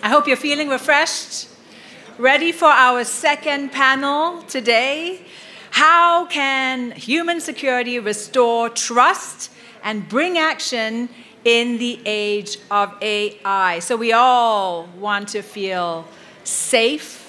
I hope you're feeling refreshed, ready for our second panel today. How can human security restore trust and bring action in the age of AI? So we all want to feel safe.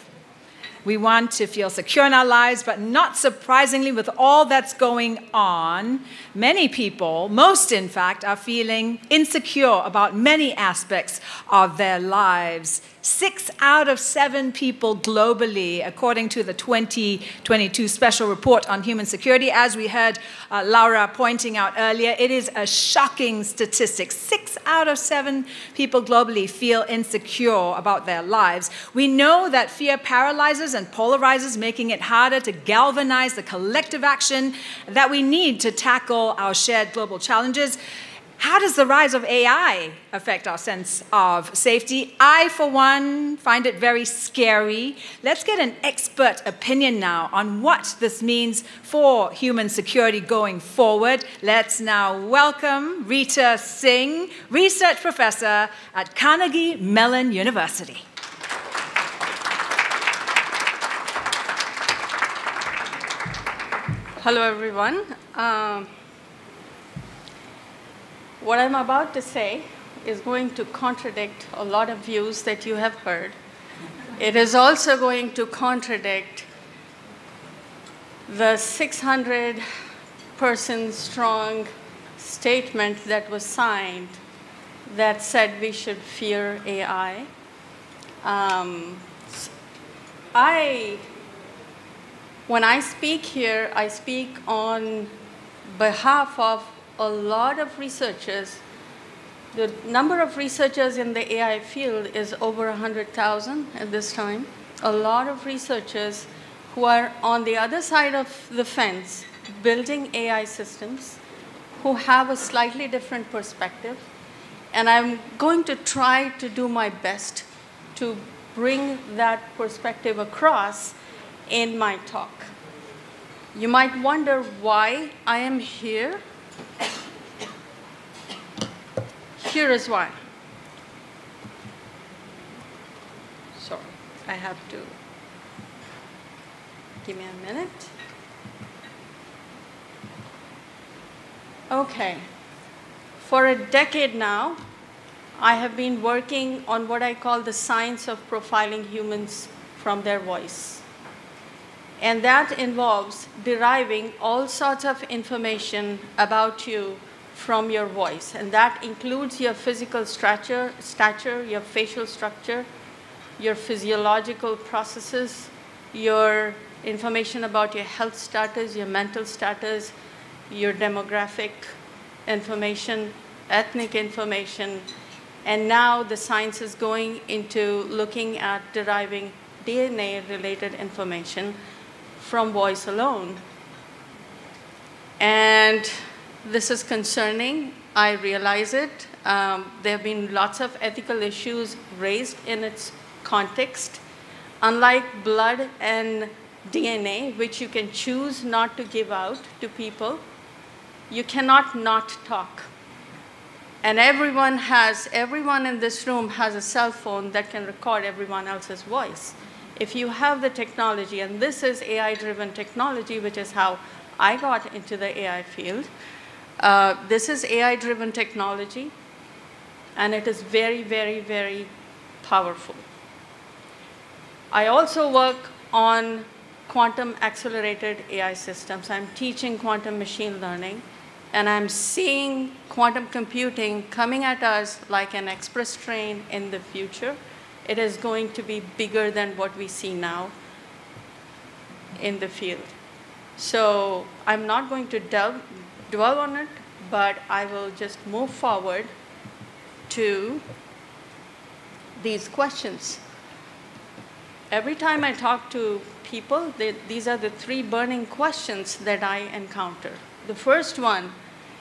We want to feel secure in our lives, but not surprisingly, with all that's going on, many people, most in fact, are feeling insecure about many aspects of their lives. 6 out of 7 people globally, according to the 2022 Special Report on Human Security. As we heard Laura pointing out earlier, it is a shocking statistic. 6 out of 7 people globally feel insecure about their lives. We know that fear paralyzes and polarizes, making it harder to galvanize the collective action that we need to tackle our shared global challenges. How does the rise of AI affect our sense of safety? I, for one, find it very scary. Let's get an expert opinion now on what this means for human security going forward. Let's now welcome Rita Singh, research professor at Carnegie Mellon University. Hello, everyone. What I'm about to say is going to contradict a lot of views that you have heard. It is also going to contradict the 600-person strong statement that was signed that said we should fear AI. When I speak here, I speak on behalf of a lot of researchers. The number of researchers in the AI field is over 100,000 at this time. A lot of researchers who are on the other side of the fence building AI systems, who have a slightly different perspective. And I'm going to try to do my best to bring that perspective across in my talk. You might wonder why I am here. Here is why. Sorry, I have to, give me a minute. Okay, for a decade now, I have been working on what I call the science of profiling humans from their voice. And that involves deriving all sorts of information about you from your voice. And that includes your physical stature, your facial structure, your physiological processes, your information about your health status, your mental status, your demographic information, ethnic information. And now the science is going into looking at deriving DNA-related information from voice alone. And this is concerning. I realize it. There have been lots of ethical issues raised in its context. Unlike blood and DNA, which you can choose not to give out to people, you cannot not talk. And everyone in this room has a cell phone that can record everyone else's voice. If you have the technology, and this is AI-driven technology, which is how I got into the AI field. This is AI-driven technology, and it is very, very, very powerful. I also work on quantum accelerated AI systems. I'm teaching quantum machine learning, and I'm seeing quantum computing coming at us like an express train in the future. It is going to be bigger than what we see now in the field. So I'm not going to dwell on it, but I will just move forward to these questions. Every time I talk to people, these are the 3 burning questions that I encounter. The first one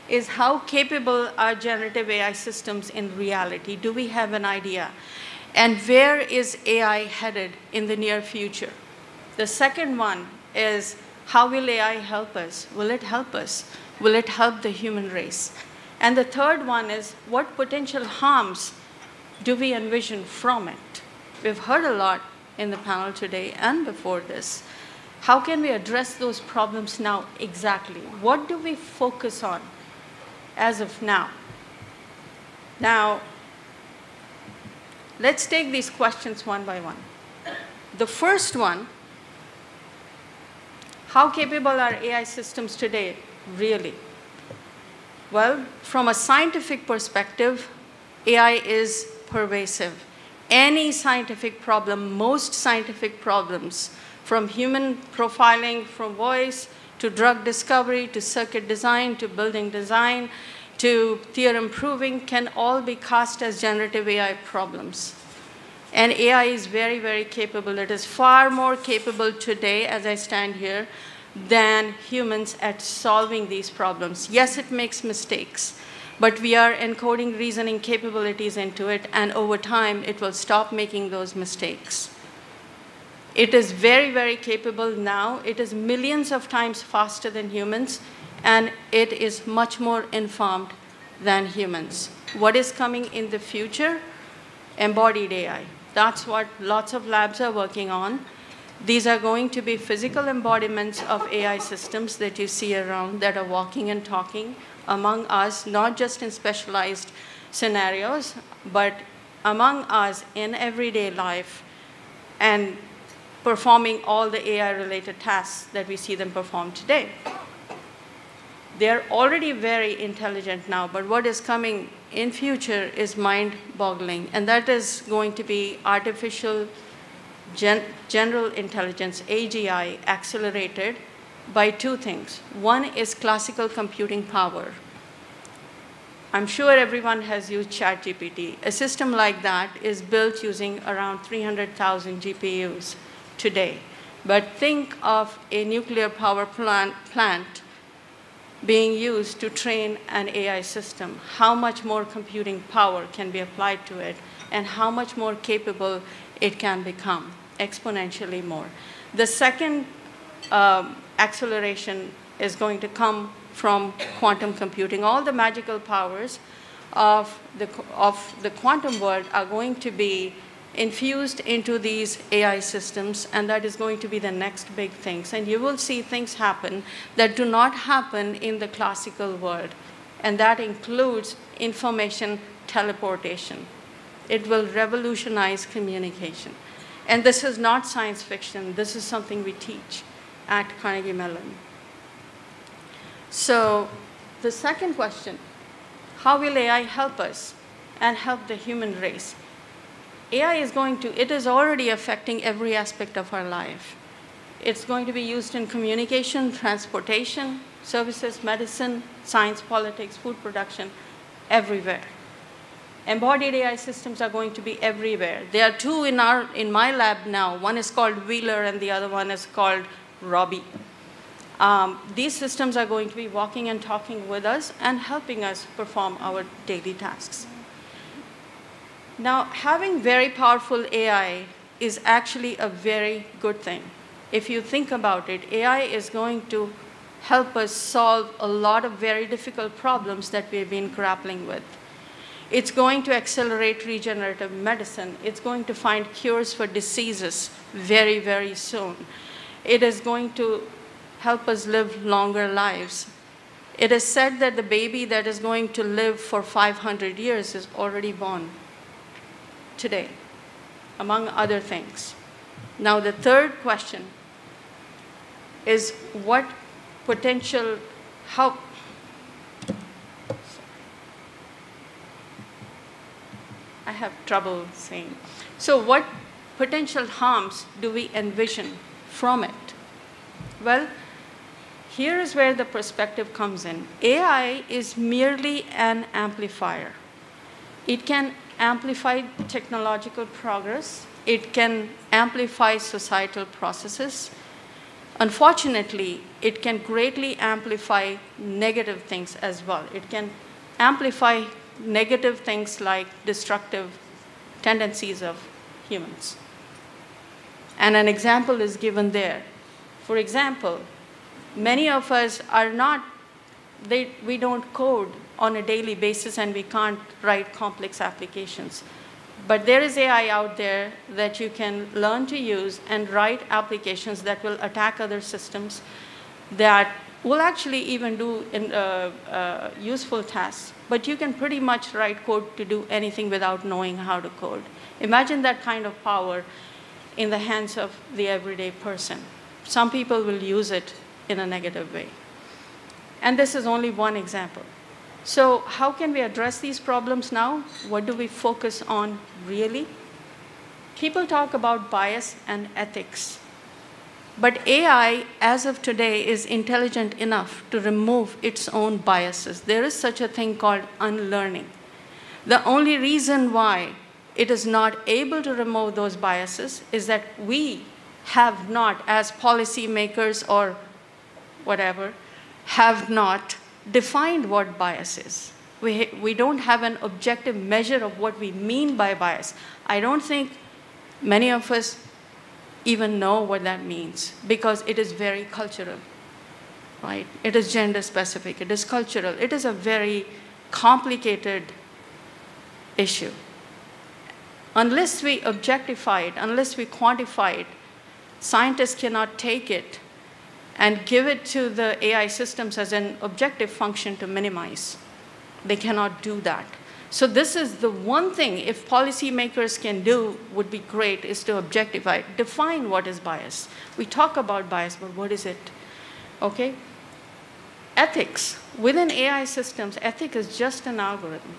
is, how capable are generative AI systems in reality? Do we have an idea? And where is AI headed in the near future? The second one is, how will AI help us? Will it help us? Will it help the human race? And the third one is, what potential harms do we envision from it? we've heard a lot in the panel today and before this. How can we address those problems now exactly? What do we focus on as of now? Now, let's take these questions one by one. The first one, how capable are AI systems today, really? Well, from a scientific perspective, AI is pervasive. Any scientific problem, most scientific problems, from human profiling, from voice, to drug discovery, to circuit design, to building design, to theorem proving, can all be cast as generative AI problems. And AI is very, very capable. It is far more capable today, as I stand here, than humans at solving these problems. Yes, it makes mistakes, but we are encoding reasoning capabilities into it, and over time, it will stop making those mistakes. It is very, very capable now. It is millions of times faster than humans, and it is much more informed than humans. What is coming in the future? Embodied AI. That's what lots of labs are working on. These are going to be physical embodiments of AI systems that you see around that are walking and talking among us, not just in specialized scenarios, but among us in everyday life and performing all the AI-related tasks that we see them perform today. They're already very intelligent now, but what is coming in future is mind-boggling, and that is going to be artificial general intelligence, AGI, accelerated by two things. One is classical computing power. I'm sure everyone has used ChatGPT. A system like that is built using around 300,000 GPUs today. But think of a nuclear power plant being used to train an AI system. How much more computing power can be applied to it, and how much more capable it can become, exponentially more. The second acceleration is going to come from quantum computing. All the magical powers of the quantum world are going to be infused into these AI systems, and that is going to be the next big things. And you will see things happen that do not happen in the classical world, and that includes information teleportation. It will revolutionize communication. And this is not science fiction. This is something we teach at Carnegie Mellon. So the second question, how will AI help us and help the human race? AI is it is already affecting every aspect of our life. It's going to be used in communication, transportation, services, medicine, science, politics, food production, everywhere. Embodied AI systems are going to be everywhere. There are two in my lab now. One is called Wheeler, and the other one is called Robbie. These systems are going to be walking and talking with us and helping us perform our daily tasks. Now, having very powerful AI is actually a very good thing. If you think about it, AI is going to help us solve a lot of very difficult problems that we've been grappling with. It's going to accelerate regenerative medicine. It's going to find cures for diseases very, very soon. It is going to help us live longer lives. It is said that the baby that is going to live for 500 years is already born today, among other things. Now, the third question is what potential, I have trouble saying. So what potential harms do we envision from it? Well, here is where the perspective comes in. AI is merely an amplifier. It can amplify technological progress. It can amplify societal processes. Unfortunately, it can greatly amplify negative things as well. It can amplify negative things like destructive tendencies of humans. And an example is given there. For example, many of us are not, we don't code on a daily basis, and we can't write complex applications. But there is AI out there that you can learn to use and write applications that will attack other systems, that will actually even do useful tasks. But you can pretty much write code to do anything without knowing how to code. Imagine that kind of power in the hands of the everyday person. Some people will use it in a negative way. And this is only one example. So how can we address these problems now? What do we focus on really? People talk about bias and ethics. But AI, as of today, is intelligent enough to remove its own biases. There is such a thing called unlearning. The only reason why it is not able to remove those biases is that we have not, as policymakers or whatever, have not defined what bias is. We don't have an objective measure of what we mean by bias. I don't think many of us even know what that means, because it is very cultural, right? It is gender specific, it is cultural, it is a very complicated issue. Unless we objectify it, unless we quantify it, scientists cannot take it and give it to the AI systems as an objective function to minimize. They cannot do that. So this is the one thing, if policymakers can do, would be great, is to objectify, define what is bias. We talk about bias, but what is it? Okay? Ethics. Within AI systems, ethics is just an algorithm.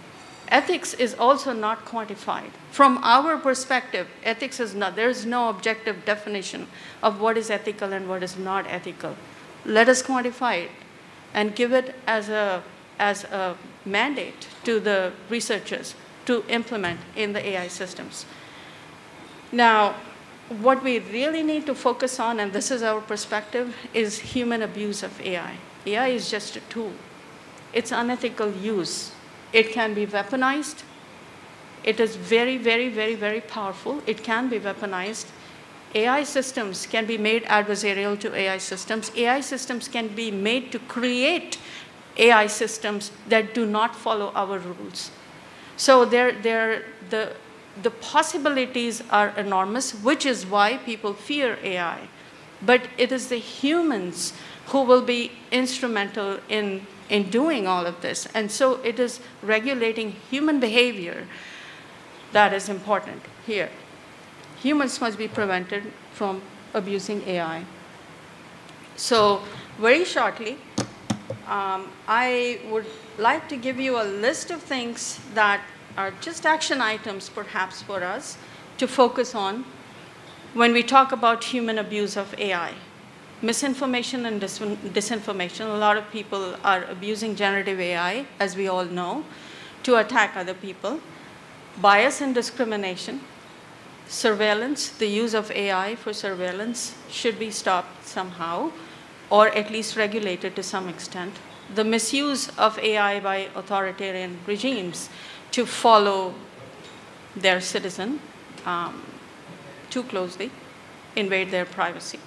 Ethics is also not quantified. From our perspective, ethics is not, there is no objective definition of what is ethical and what is not ethical. Let us quantify it and give it as a mandate to the researchers to implement in the AI systems. Now, what we really need to focus on, and this is our perspective, is human abuse of AI. AI is just a tool. It's unethical use. It can be weaponized. It is very, very, very, very powerful. It can be weaponized. AI systems can be made adversarial to AI systems. AI systems can be made to create AI systems that do not follow our rules. So the possibilities are enormous, which is why people fear AI. But it is the humans who will be instrumental in doing all of this. And so it is regulating human behavior that is important here. Humans must be prevented from abusing AI. So very shortly, I would like to give you a list of things that are just action items, perhaps, for us to focus on when we talk about human abuse of AI. Misinformation and disinformation. A lot of people are abusing generative AI, as we all know, to attack other people. Bias and discrimination. Surveillance, the use of AI for surveillance should be stopped somehow, or at least regulated to some extent. The misuse of AI by authoritarian regimes to follow their citizen too closely, invade their privacy.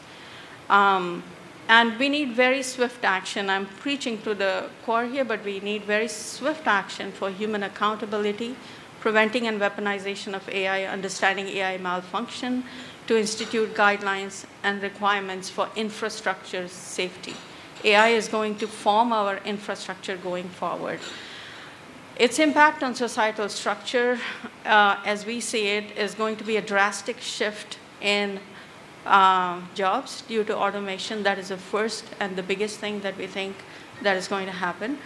And we need very swift action. I'm preaching to the choir here, but we need very swift action for human accountability, preventing and weaponization of AI, understanding AI malfunction, to institute guidelines and requirements for infrastructure safety. AI is going to form our infrastructure going forward. Its impact on societal structure, as we see it, is going to be a drastic shift in jobs due to automation. That is the first and the biggest thing that we think that is going to happen.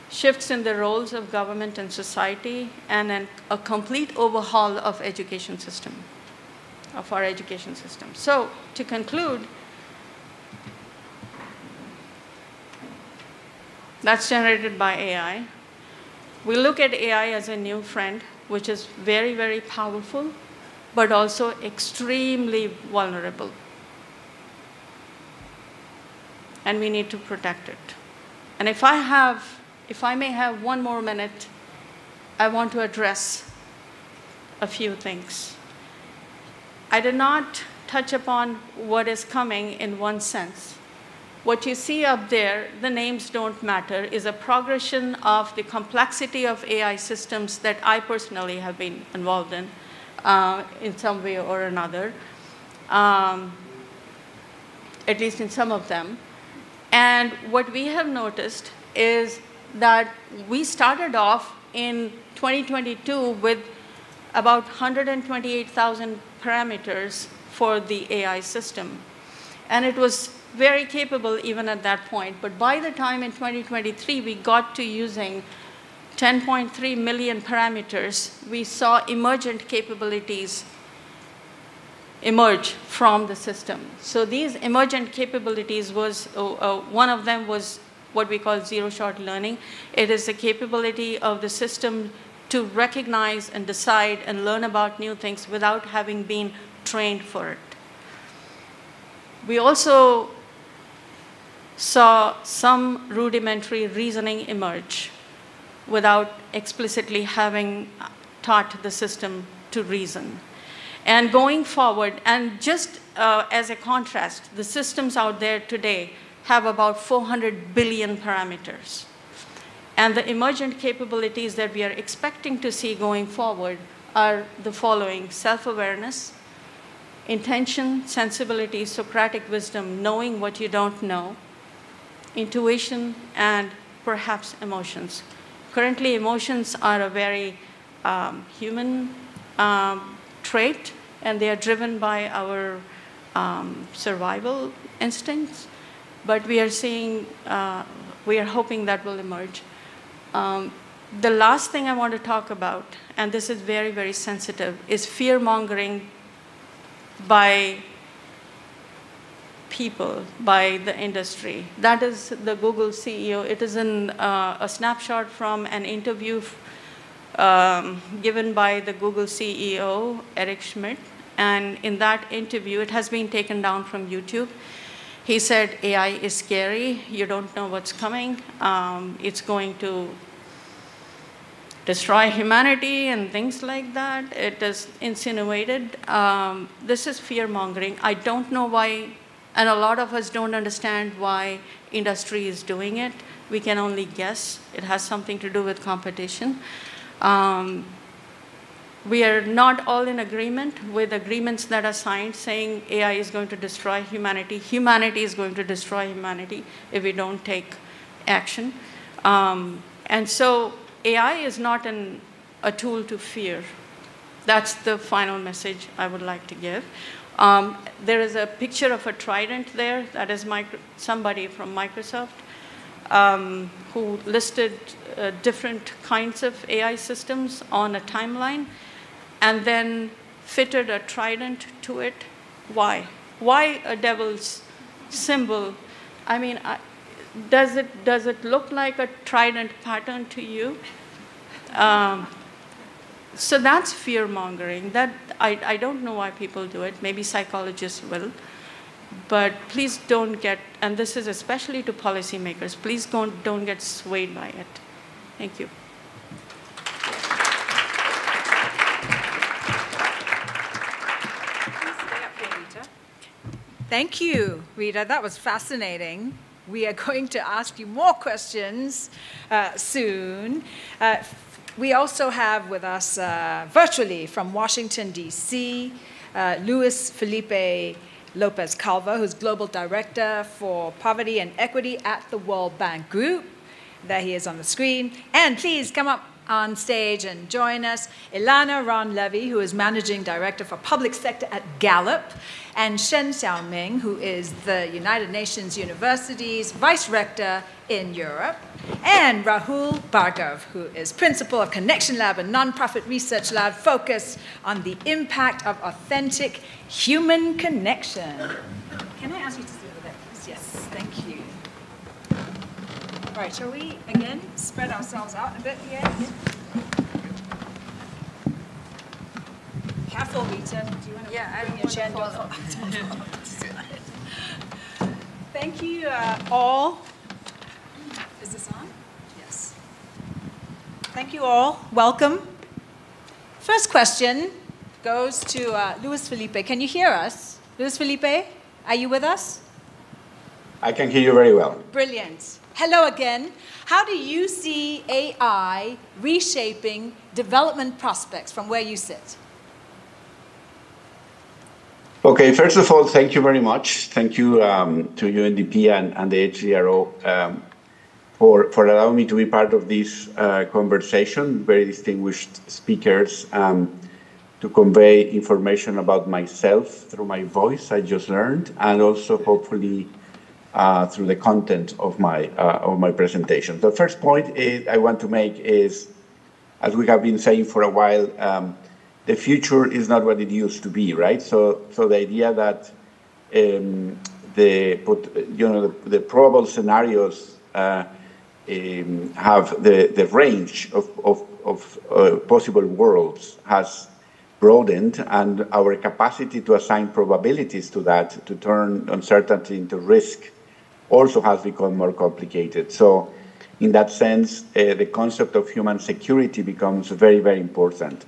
Shifts in the roles of government and society, and a complete overhaul of education system, of our education system. So to conclude, that's generated by AI. We look at AI as a new friend, which is very, very powerful, but also extremely vulnerable. And we need to protect it. And if I may have one more minute, I want to address a few things. I did not touch upon what is coming in one sense, What you see up there, the names don't matter, is a progression of the complexity of AI systems that I personally have been involved in some way or another, at least in some of them. And what we have noticed is that we started off in 2022 with about 128,000 parameters for the AI system. And it was very capable even at that point. But by the time in 2023 we got to using 10.3 million parameters, we saw emergent capabilities emerge from the system. So these emergent capabilities was, one of them was what we call zero-shot learning. It is the capability of the system to recognize and decide and learn about new things without having been trained for it. We also saw some rudimentary reasoning emerge without explicitly having taught the system to reason. And going forward, and just as a contrast, the systems out there today have about 400 billion parameters. And the emergent capabilities that we are expecting to see going forward are the following: self-awareness, intention, sensibility, Socratic wisdom, knowing what you don't know, intuition, and perhaps emotions. Currently, emotions are a very human trait, and they are driven by our survival instincts. But we are seeing, we are hoping that will emerge. The last thing I want to talk about, and this is very, very sensitive, is fear-mongering by people, by the industry. That is the Google CEO. It is a snapshot from an interview given by the Google CEO, Eric Schmidt. And in that interview, it has been taken down from YouTube. He said, AI is scary. You don't know what's coming. It's going to destroy humanity and things like that. It is insinuated. This is fear-mongering. I don't know why, and a lot of us don't understand why industry is doing it. We can only guess. It has something to do with competition. We are not all in agreement with agreements that are signed saying AI is going to destroy humanity. Humanity is going to destroy humanity if we don't take action. And so AI is not a tool to fear. That's the final message I would like to give. There is a picture of a trident there. That is somebody from Microsoft who listed different kinds of AI systems on a timeline and then fitted a trident to it. Why? Why a devil's symbol? I mean, does it look like a trident pattern to you? So that's fear-mongering. That I don't know why people do it. Maybe psychologists will. But please don't get, and this is especially to policymakers, please don't get swayed by it. Thank you. Thank you, Rita. That was fascinating. We are going to ask you more questions soon. We also have with us virtually from Washington, D.C., Luis Felipe Lopez Calvo, who's Global Director for Poverty and Equity at the World Bank Group. There he is on the screen. And please come up on stage and join us. Ilana Ron-Levy, who is Managing Director for Public Sector at Gallup, and Shen Xiaoming, who is the United Nations University's Vice Rector in Europe, and Rahul Bhargav, who is Principal of Connection Lab, a nonprofit research lab focused on the impact of authentic human connection. Can I ask you to sit over there, please? Yes, thank you. All right, shall we, again, spread ourselves out a bit here? Careful, Rita. Do you want to bring your chair down? Thank you all. Is this on? Yes. Thank you all. Welcome. First question goes to Luis Felipe. Can you hear us? Luis Felipe, are you with us? I can hear you very well. Brilliant. Hello again. How do you see AI reshaping development prospects from where you sit? Okay, first of all, thank you very much. Thank you to UNDP and the HDRO for allowing me to be part of this conversation. Very distinguished speakers to convey information about myself through my voice, I just learned, and also hopefully through the content of my presentation. The first point I want to make is, as we have been saying for a while, the future is not what it used to be, right? So the idea that the probable scenarios have the range of possible worlds has broadened, and our capacity to assign probabilities to that, to turn uncertainty into risk, also has become more complicated. So in that sense, the concept of human security becomes very, very important.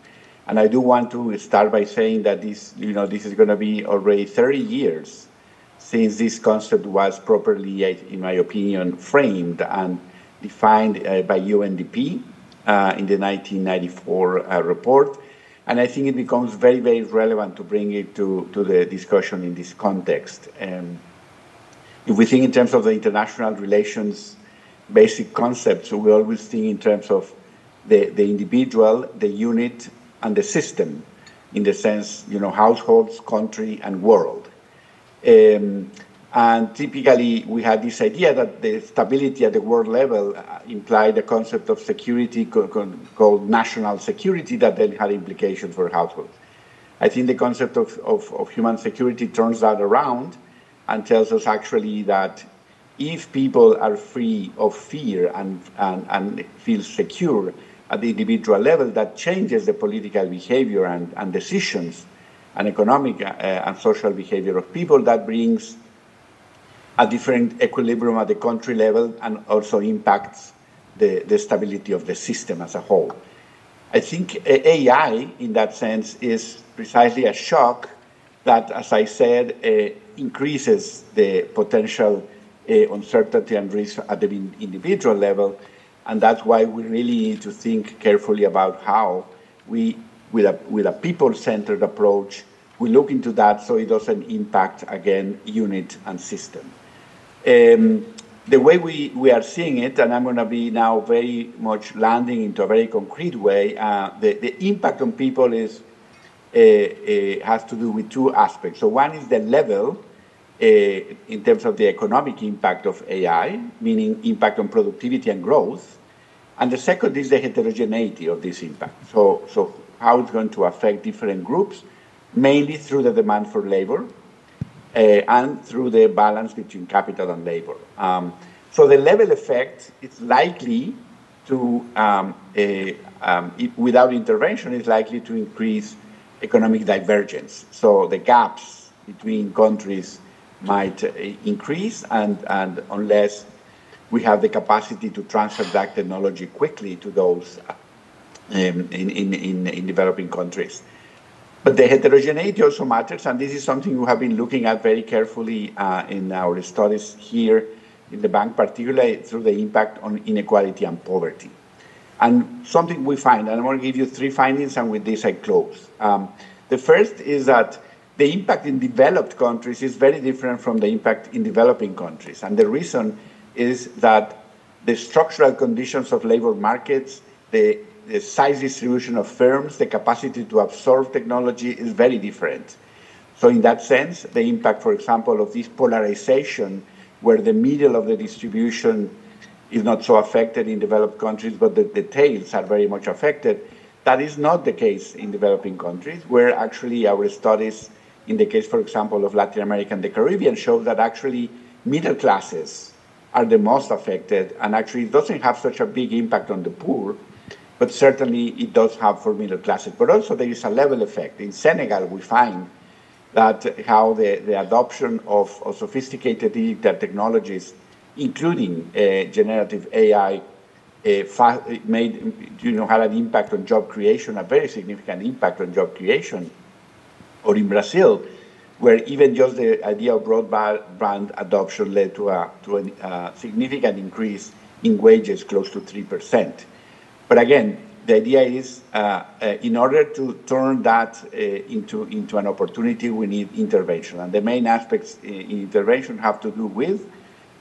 And I do want to start by saying that this is going to be already 30 years since this concept was properly, in my opinion, framed and defined by UNDP in the 1994 report. And I think it becomes very, very relevant to bring it to the discussion in this context. If we think in terms of the international relations basic concepts, we always think in terms of the individual, the unit, and the system, in the sense, households, country, and world. And typically, we had this idea that the stability at the world level implied a concept of security called national security that then had implications for households. I think the concept of human security turns that around and tells us actually that if people are free of fear and feel secure at the individual level, that changes the political behavior and decisions and economic and social behavior of people. That brings a different equilibrium at the country level and also impacts the stability of the system as a whole. I think AI, in that sense, is precisely a shock that, as I said, increases the potential uncertainty and risk at the individual level. And that's why we really need to think carefully about how we, with a people-centered approach, we look into that so it doesn't impact, again, unit and system. The way we are seeing it, and I'm going to be now very much landing into a very concrete way, the impact on people has to do with two aspects. So one is the level in terms of the economic impact of AI, meaning impact on productivity and growth. And the second is the heterogeneity of this impact. So how it's going to affect different groups, mainly through the demand for labor and through the balance between capital and labor. So the level effect is likely to, without intervention, is likely to increase economic divergence. So the gaps between countries might increase, and unless we have the capacity to transfer that technology quickly to those in developing countries. But the heterogeneity also matters, and this is something we have been looking at very carefully in our studies here in the bank, particularly through the impact on inequality and poverty. And something we find, and I'm going to give you three findings, and with this I close. The first is that the impact in developed countries is very different from the impact in developing countries. And the reason is that the structural conditions of labor markets, the size distribution of firms, the capacity to absorb technology is very different. So in that sense, the impact, for example, of this polarization, where the middle of the distribution is not so affected in developed countries, but the tails are very much affected, that is not the case in developing countries, where actually our studies, in the case, for example, of Latin America and the Caribbean, show that actually middle classes are the most affected, and actually it doesn't have such a big impact on the poor, but certainly it does have for middle classes. But also there is a level effect. In Senegal, we find that how the adoption of sophisticated digital technologies, including generative AI, had an impact on job creation, a very significant impact on job creation. Or in Brazil, where even just the idea of broadband adoption led to a significant increase in wages, close to 3%. But again, the idea is, in order to turn that into an opportunity, we need intervention. And the main aspects in intervention have to do with,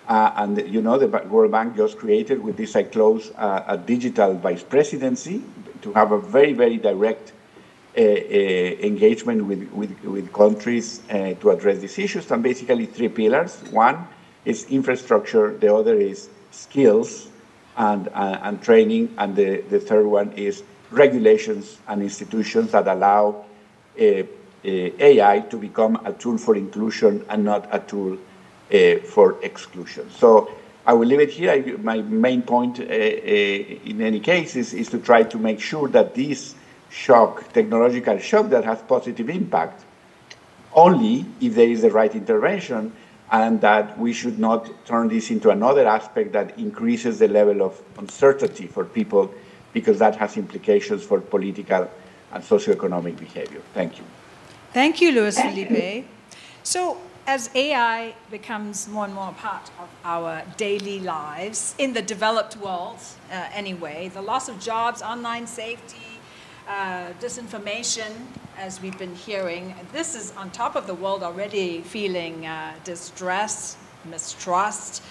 and the World Bank just created with this ICLOS a digital vice presidency to have a very, very direct engagement with countries to address these issues. And basically 3 pillars. One is infrastructure, the other is skills and training, and the third one is regulations and institutions that allow AI to become a tool for inclusion and not a tool for exclusion. So I will leave it here. My main point in any case is to try to make sure that this technological shock that has positive impact, only if there is the right intervention, and that we should not turn this into another aspect that increases the level of uncertainty for people, because that has implications for political and socioeconomic behavior. Thank you. Thank you, Luis Felipe. So as AI becomes more and more a part of our daily lives, in the developed world anyway, the loss of jobs, online safety, disinformation, as we've been hearing, this is on top of the world already feeling distress, mistrust,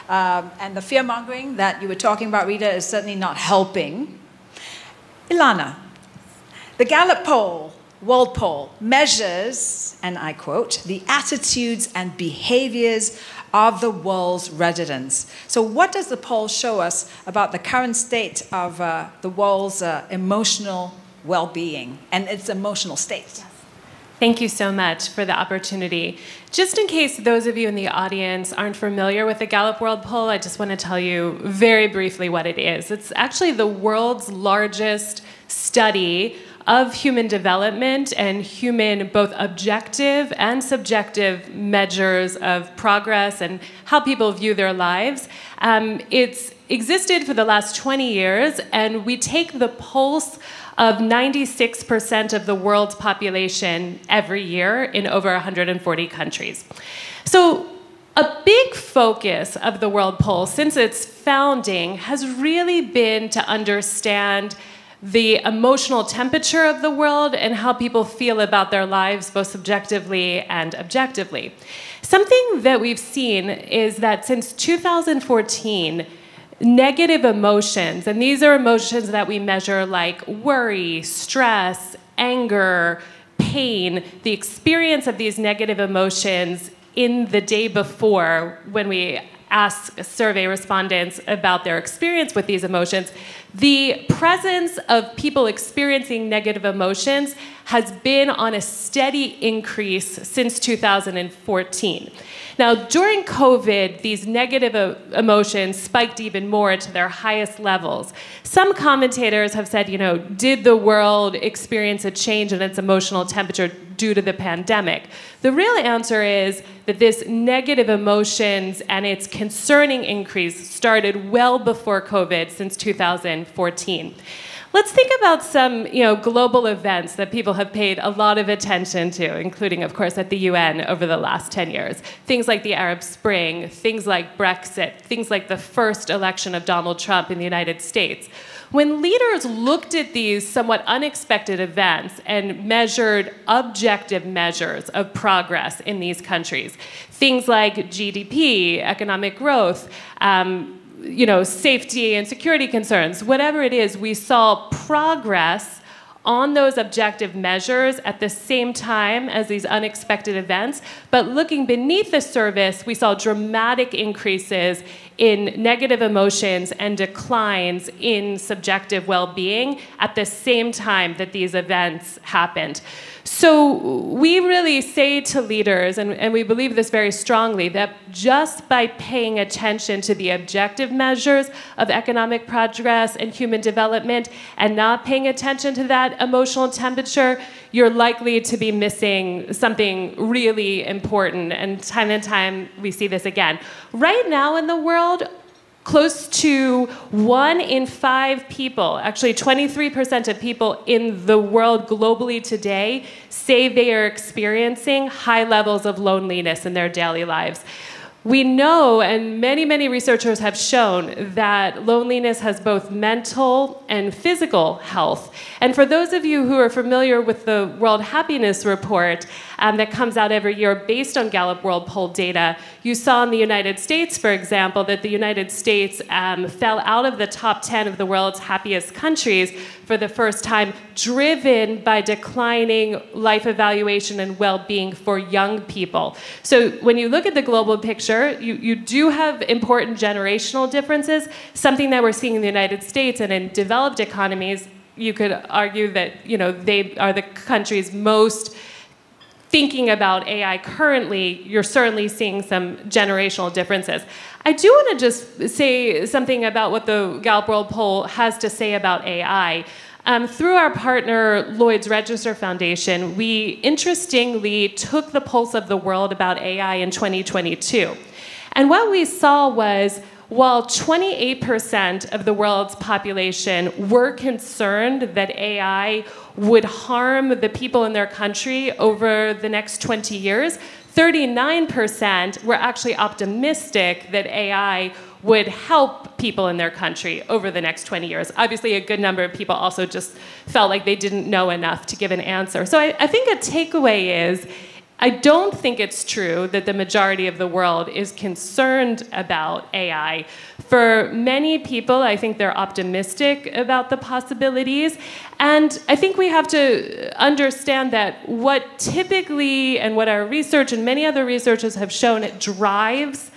and the fear-mongering that you were talking about, Rita, is certainly not helping. Ilana, the Gallup poll, World Poll, measures, and I quote, the attitudes and behaviors of the world's residents. So what does the poll show us about the current state of the world's emotional well-being and its emotional state? Yes. Thank you so much for the opportunity. Just in case those of you in the audience aren't familiar with the Gallup World Poll, I just want to tell you very briefly what it is. It's actually the world's largest study of human development and human both objective and subjective measures of progress and how people view their lives. It's existed for the last 20 years, and we take the pulse of 96% of the world's population every year in over 140 countries. So a big focus of the World Poll since its founding has really been to understand the emotional temperature of the world and how people feel about their lives, both subjectively and objectively. Something that we've seen is that since 2014, negative emotions, and these are emotions that we measure like worry, stress, anger, pain, the experience of these negative emotions in the day before when we ask survey respondents about their experience with these emotions, the presence of people experiencing negative emotions has been on a steady increase since 2014. Now, during COVID, these negative emotions spiked even more to their highest levels. Some commentators have said, did the world experience a change in its emotional temperature due to the pandemic? The real answer is that this negative emotions and its concerning increase started well before COVID, since 2014. Let's think about some global events that people have paid a lot of attention to, including, of course, at the UN over the last 10 years. Things like the Arab Spring, things like Brexit, things like the first election of Donald Trump in the United States. When leaders looked at these somewhat unexpected events and measured objective measures of progress in these countries, things like GDP, economic growth, safety and security concerns, whatever it is, we saw progress on those objective measures at the same time as these unexpected events. But looking beneath the surface, we saw dramatic increases in negative emotions and declines in subjective well-being at the same time that these events happened. So we really say to leaders, and we believe this very strongly, that just by paying attention to the objective measures of economic progress and human development and not paying attention to that emotional temperature, you're likely to be missing something really important. And time we see this again. Right now in the world, close to 1 in 5 people, actually 23% of people in the world globally today, say they are experiencing high levels of loneliness in their daily lives. We know, and many, many researchers have shown, that loneliness has both mental and physical health. And for those of you who are familiar with the World Happiness Report that comes out every year based on Gallup World Poll data, you saw in the United States, for example, that the United States fell out of the top 10 of the world's happiest countries for the first time, driven by declining life evaluation and well-being for young people. So when you look at the global picture, you do have important generational differences, something that we're seeing in the United States and in developed economies. You could argue that they are the countries most thinking about AI currently. You're certainly seeing some generational differences. I do want to just say something about what the Gallup World Poll has to say about AI. Through our partner, Lloyd's Register Foundation, we interestingly took the pulse of the world about AI in 2022. And what we saw was, while 28% of the world's population were concerned that AI would harm the people in their country over the next 20 years, 39% were actually optimistic that AI would help people in their country over the next 20 years. Obviously, a good number of people also just felt like they didn't know enough to give an answer. So I think a takeaway is, I don't think it's true that the majority of the world is concerned about AI. For many people, I think they're optimistic about the possibilities. And I think we have to understand that what typically, and what our research and many other researchers have shown, it drives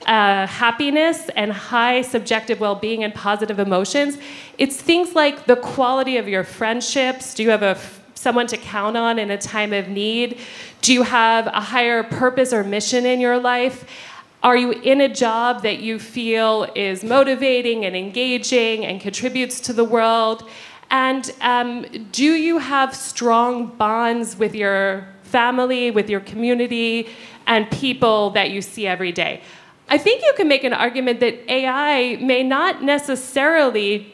happiness and high subjective well-being and positive emotions. It's things like the quality of your friendships. Do you have someone to count on in a time of need? Do you have a higher purpose or mission in your life? Are you in a job that you feel is motivating and engaging and contributes to the world? And do you have strong bonds with your family, with your community, and people that you see every day? I think you can make an argument that AI may not necessarily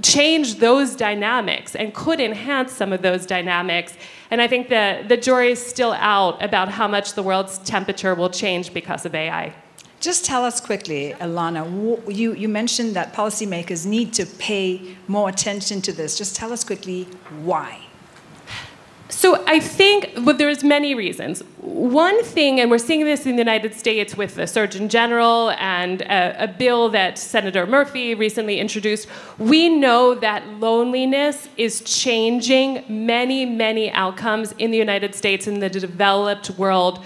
change those dynamics and could enhance some of those dynamics. And I think the jury is still out about how much the world's temperature will change because of AI. Just tell us quickly, Ilana, you mentioned that policymakers need to pay more attention to this. Just tell us quickly why. So I think there's many reasons. One thing, and we're seeing this in the United States with the Surgeon General and a bill that Senator Murphy recently introduced, we know that loneliness is changing many, many outcomes in the United States and the developed world.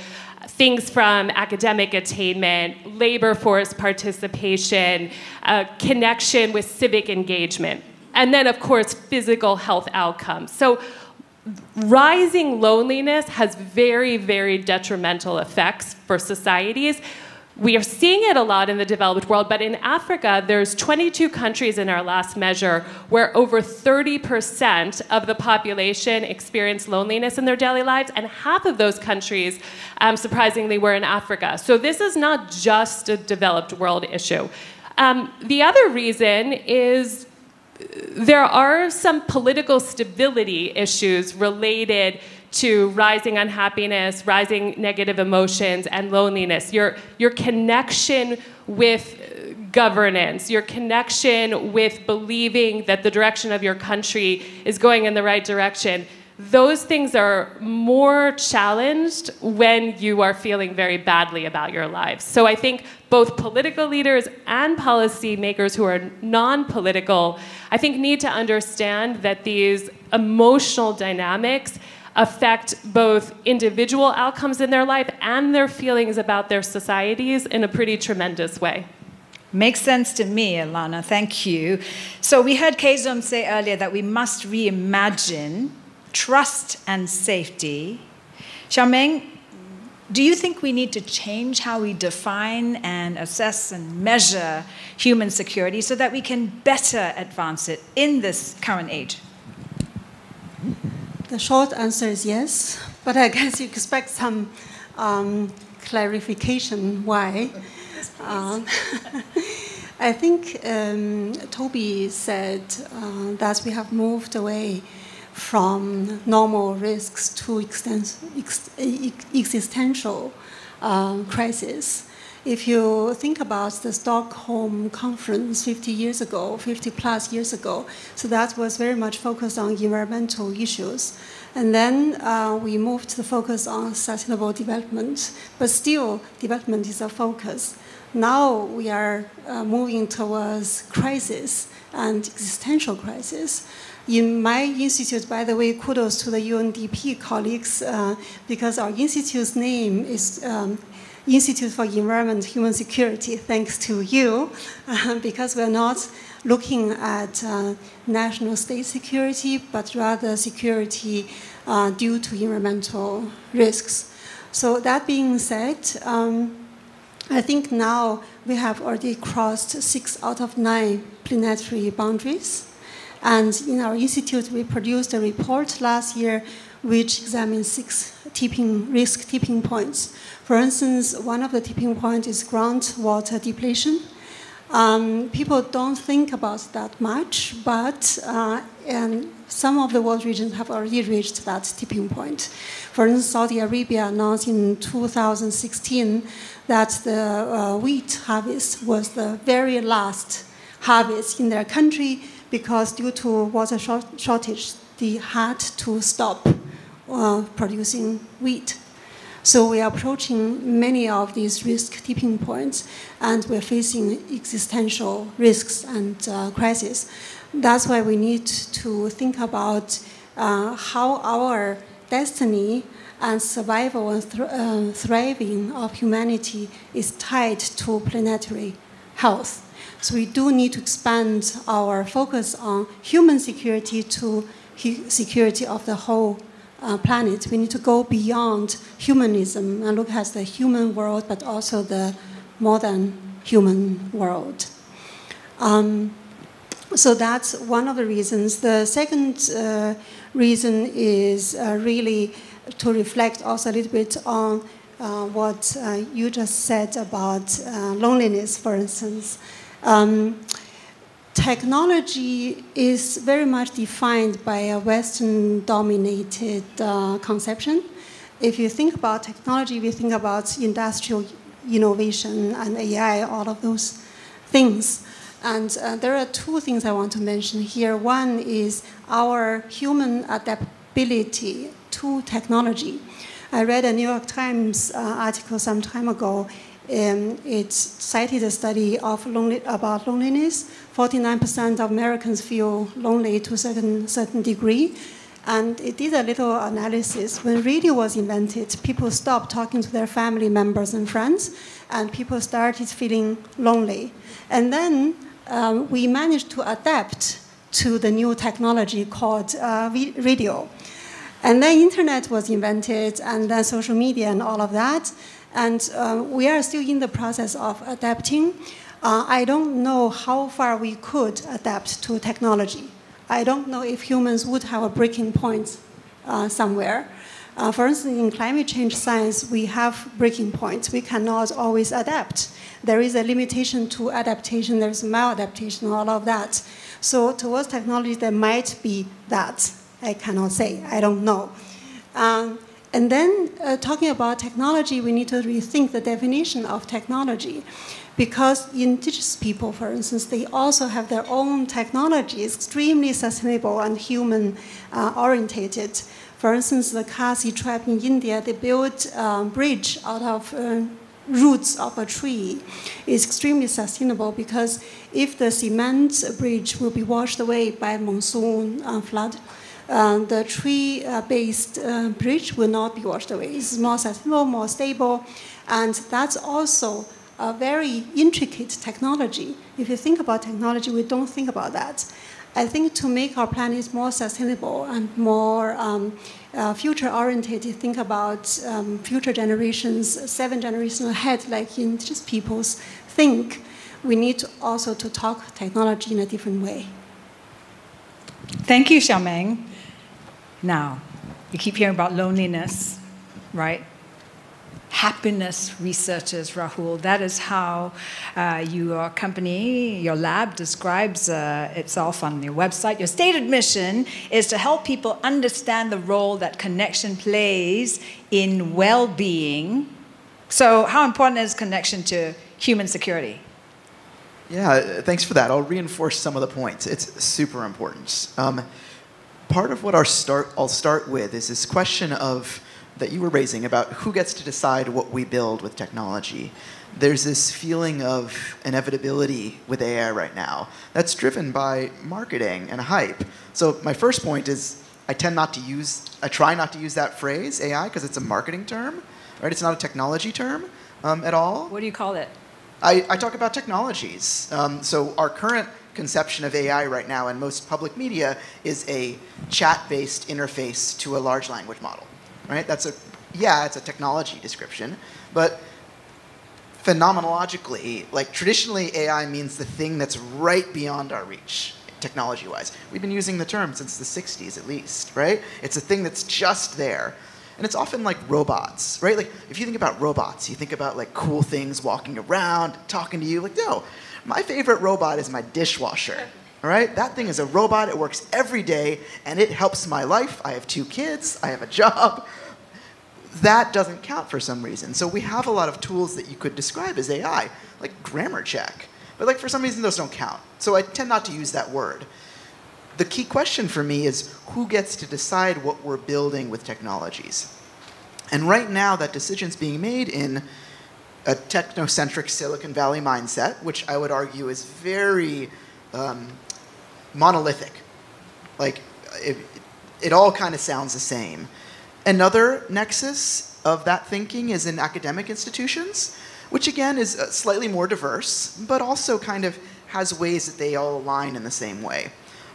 Things from academic attainment, labor force participation, connection with civic engagement, and then, of course, physical health outcomes. So rising loneliness has very, very detrimental effects for societies. We are seeing it a lot in the developed world, but in Africa, there's 22 countries in our last measure where over 30% of the population experience loneliness in their daily lives, and half of those countries, surprisingly, were in Africa. So this is not just a developed world issue. The other reason is there are some political stability issues related to rising unhappiness, rising negative emotions, and loneliness. Your connection with governance, your connection with believing that the direction of your country is going in the right direction, those things are more challenged when you are feeling very badly about your lives. So I think both political leaders and policymakers who are non-political, I think, need to understand that these emotional dynamics affect both individual outcomes in their life and their feelings about their societies in a pretty tremendous way. Makes sense to me, Ilana. Thank you. So we heard Kezom say earlier that we must reimagine trust and safety. Xiaomeng, do you think we need to change how we define and assess and measure human security so that we can better advance it in this current age? The short answer is yes, but I guess you expect some I think Toby said that we have moved away from normal risks to existential crisis. If you think about the Stockholm conference 50 plus years ago, so that was very much focused on environmental issues. And then we moved the focus on sustainable development, but still development is a focus. Now we are moving towards crisis and existential crisis. In my institute, by the way, kudos to the UNDP colleagues, because our institute's name is Institute for Environment Human Security, thanks to you, because we're not looking at national state security, but rather security due to environmental risks. So that being said, I think now we have already crossed 6 out of 9 planetary boundaries. And in our institute, we produced a report last year which examines 6 risk tipping points. For instance, one of the tipping points is groundwater depletion. People don't think about that much, but and some of the world regions have already reached that tipping point. For instance, Saudi Arabia announced in 2016 that the wheat harvest was the very last harvest in their country because due to water shortage, they had to stop producing wheat. So we are approaching many of these risk tipping points, and we're facing existential risks and crises. That's why we need to think about how our destiny and survival and thriving of humanity is tied to planetary health. So we do need to expand our focus on human security to security of the whole planet. We need to go beyond humanism and look at the human world, but also the modern human world. So that's one of the reasons. The second reason is really to reflect also a little bit on what you just said about loneliness, for instance. Technology is very much defined by a Western-dominated conception. If you think about technology, we think about industrial innovation and AI, all of those things. And there are 2 things I want to mention here. One is our human adaptability to technology. I read a New York Times article some time ago. It cited a study about loneliness. 49% of Americans feel lonely to a certain degree. And it did a little analysis. When radio was invented, people stopped talking to their family members and friends, and people started feeling lonely. And then we managed to adapt to the new technology called radio. And then internet was invented, and then social media and all of that. And we are still in the process of adapting. I don't know how far we could adapt to technology. I don't know if humans would have a breaking point somewhere. For instance, in climate change science, we have breaking points. We cannot always adapt. There is a limitation to adaptation. There's maladaptation, all of that. So towards technology, there might be that. I cannot say. I don't know. And then talking about technology, we need to rethink the definition of technology. Because indigenous people, for instance, they also have their own technology, extremely sustainable and human-orientated. For instance, the Khasi tribe in India, they built a bridge out of roots of a tree. It's extremely sustainable because if the cement bridge will be washed away by monsoon flood, the tree-based bridge will not be washed away. It's more sustainable, more stable, and that's also a very intricate technology. If you think about technology, we don't think about that. I think to make our planet more sustainable and more future-oriented, think about future generations, 7 generations ahead, like indigenous peoples think, we need also to talk technology in a different way. Thank you, Xiaomeng. Now, you keep hearing about loneliness, right? happiness researchers, Rahul. That is how your company, your lab, describes itself on your website. Your stated mission is to help people understand the role that connection plays in well-being. So how important is connection to human security? Yeah, thanks for that. I'll reinforce some of the points. It's super important. Part of what I'll start with is this question of that you were raising about who gets to decide what we build with technology. There's this feeling of inevitability with AI right now that's driven by marketing and hype. So my first point is I try not to use that phrase, AI, because it's a marketing term, right? It's not a technology term at all. What do you call it? I talk about technologies. So our current conception of AI right now in most public media is a chat-based interface to a large language model, right? It's a technology description, but phenomenologically, like traditionally AI means the thing that's right beyond our reach, technology-wise. We've been using the term since the 60s at least, right? It's a thing that's just there. And it's often like robots, right? Like if you think about robots, you think about like cool things walking around, talking to you. Like, no, my favorite robot is my dishwasher, all right? That thing is a robot. It works every day, and it helps my life. I have 2 kids. I have a job. That doesn't count for some reason. So we have a lot of tools that you could describe as AI, like grammar check. But like for some reason, those don't count. So I tend not to use that word. The key question for me is who gets to decide what we're building with technologies? And right now, that decision's being made in a technocentric Silicon Valley mindset, which I would argue is very monolithic. Like, it all kind of sounds the same. Another nexus of that thinking is in academic institutions, which again is slightly more diverse, but also kind of has ways that they all align in the same way.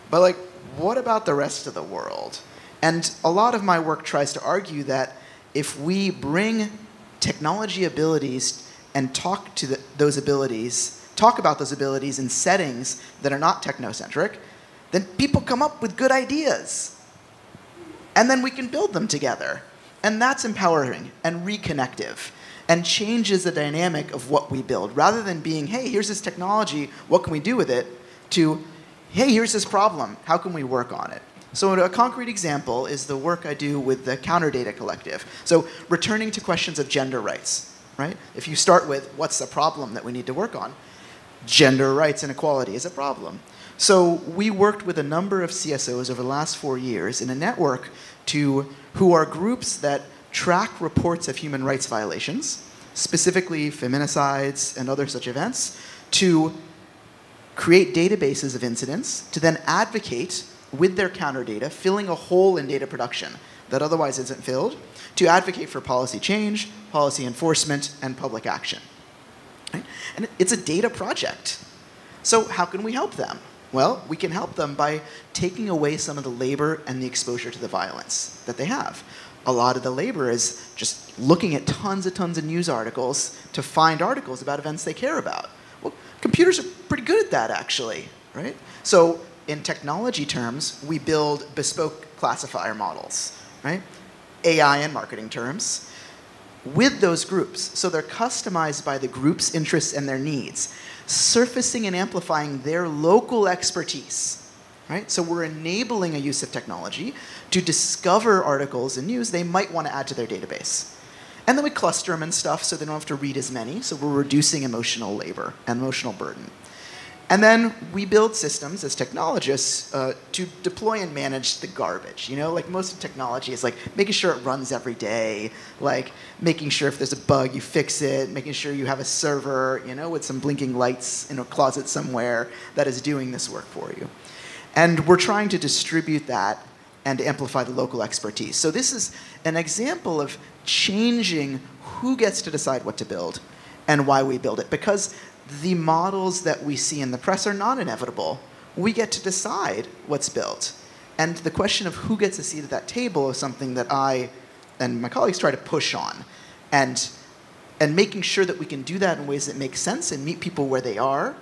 But like, what about the rest of the world? And a lot of my work tries to argue that if we bring technology abilities and talk about those abilities in settings that are not technocentric, then people come up with good ideas. And then we can build them together. And that's empowering and reconnective and changes the dynamic of what we build. Rather than being, hey, here's this technology, what can we do with it? To, hey, here's this problem, how can we work on it? So a concrete example is the work I do with the Counterdata Collective. So returning to questions of gender rights, right? If you start with what's the problem that we need to work on, gender rights and equality is a problem. So we worked with a number of CSOs over the last 4 years in a network who are groups that track reports of human rights violations, specifically feminicides and other such events, to create databases of incidents, to then advocate with their counter data, filling a hole in data production that otherwise isn't filled, to advocate for policy change, policy enforcement, and public action. Right? And it's a data project. So how can we help them? Well, we can help them by taking away some of the labor and the exposure to the violence that they have. A lot of the labor is just looking at tons of news articles to find articles about events they care about. Well, computers are pretty good at that, actually, right? So in technology terms, we build bespoke classifier models, right? AI in marketing terms, with those groups. So they're customized by the group's interests and their needs, surfacing and amplifying their local expertise, right? So we're enabling a use of technology to discover articles and news they might want to add to their database. And then we cluster them and stuff so they don't have to read as many, so we're reducing emotional labor and emotional burden. And then we build systems as technologists to deploy and manage the garbage. You know, like most of technology is like making sure it runs every day, like making sure if there's a bug, you fix it, making sure you have a server, you know, with some blinking lights in a closet somewhere that is doing this work for you. And we're trying to distribute that and amplify the local expertise. So this is an example of changing who gets to decide what to build and why we build it. Because the models that we see in the press are not inevitable. We get to decide what's built. And the question of who gets a seat at that table is something that I and my colleagues try to push on. And making sure that we can do that in ways that make sense and meet people where they are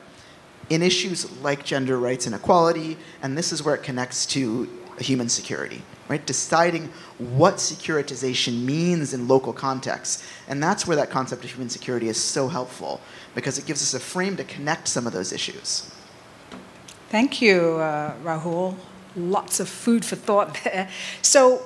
in issues like gender rights and equality. And this is where it connects to human security. right? Deciding what securitization means in local contexts. And that's where that concept of human security is so helpful, because it gives us a frame to connect some of those issues. Thank you, Rahul. Lots of food for thought there. So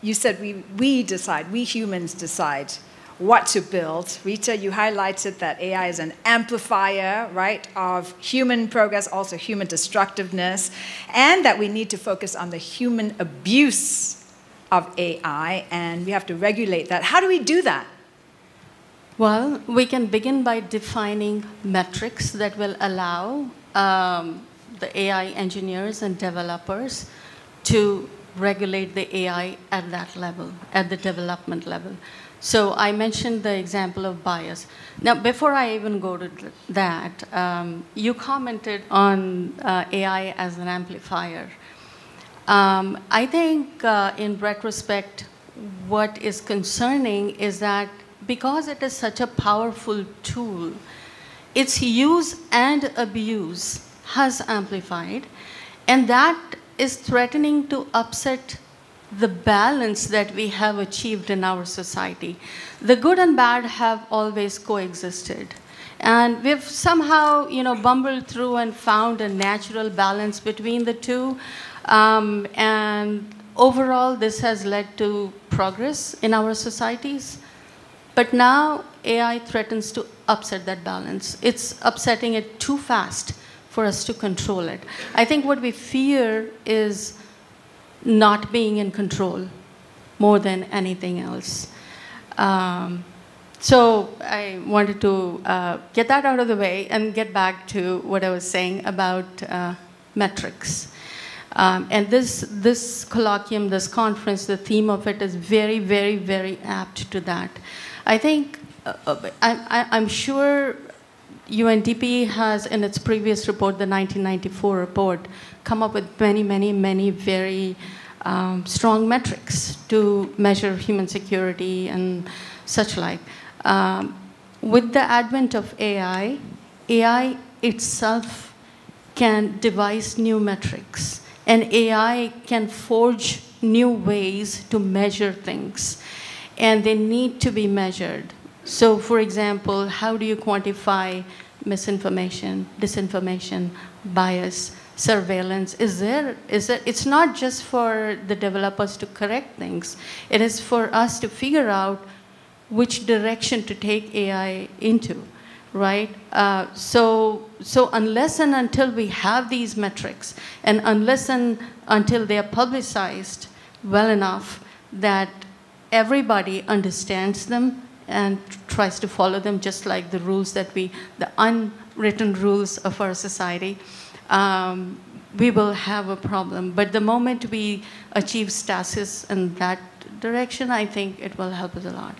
you said we decide, we humans decide what to build. Rita, you highlighted that AI is an amplifier, right, of human progress, also human destructiveness, and that we need to focus on the human abuse of AI, and we have to regulate that. How do we do that? Well, we can begin by defining metrics that will allow the AI engineers and developers to regulate the AI at that level, at the development level. So I mentioned the example of bias. Now, before I even go to that, you commented on AI as an amplifier. I think in retrospect, what is concerning is that because it is such a powerful tool, its use and abuse has amplified, and that is threatening to upset the balance that we have achieved in our society. The good and bad have always coexisted. And we've somehow, bumbled through and found a natural balance between the two. And overall, this has led to progress in our societies. But now, AI threatens to upset that balance. It's upsetting it too fast for us to control it. I think what we fear is not being in control more than anything else. So I wanted to get that out of the way and get back to what I was saying about metrics. And this colloquium, this conference, the theme of it is very, very, very apt to that. I think, I'm sure UNDP has, in its previous report, the 1994 report, come up with many, many, many very strong metrics to measure human security and such like. With the advent of AI, AI itself can devise new metrics, and AI can forge new ways to measure things, and they need to be measured. So, for example, how do you quantify misinformation, disinformation, bias, surveillance? It's not just for the developers to correct things. It is for us to figure out which direction to take AI into, right? So unless and until we have these metrics, and unless and until they are publicized well enough that everybody understands them and tries to follow them, just like the rules that the unwritten rules of our society, we will have a problem. But the moment we achieve stasis in that direction, I think it will help us a lot.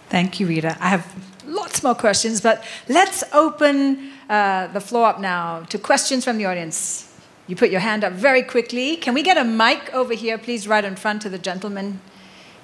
Thank you, Rita. I have lots more questions, but let's open the floor up now to questions from the audience. You put your hand up very quickly. Can we get a mic over here, please, right in front to the gentleman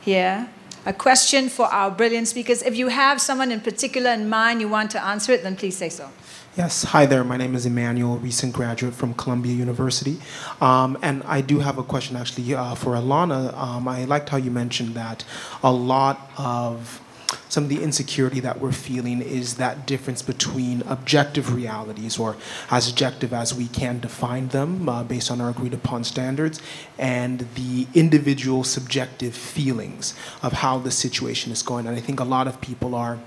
here? A question for our brilliant speakers. If you have someone in particular in mind you want to answer it, then please say so. Yes, hi there. My name is Emmanuel, recent graduate from Columbia University. And I do have a question actually for Alana. I liked how you mentioned that a lot of some of the insecurity that we're feeling is that difference between objective realities, or as objective as we can define them based on our agreed upon standards, and the individual subjective feelings of how the situation is going. And I think a lot of people are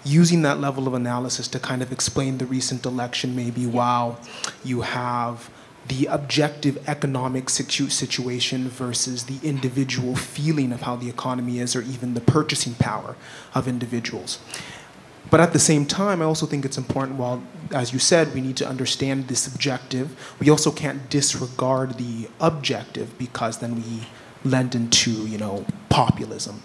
using that level of analysis to kind of explain the recent election, maybe while you have the objective economic situation versus the individual feeling of how the economy is, or even the purchasing power of individuals. But at the same time, I also think it's important, while, as you said, we need to understand the subjective, we also can't disregard the objective, because then we lend into, populism.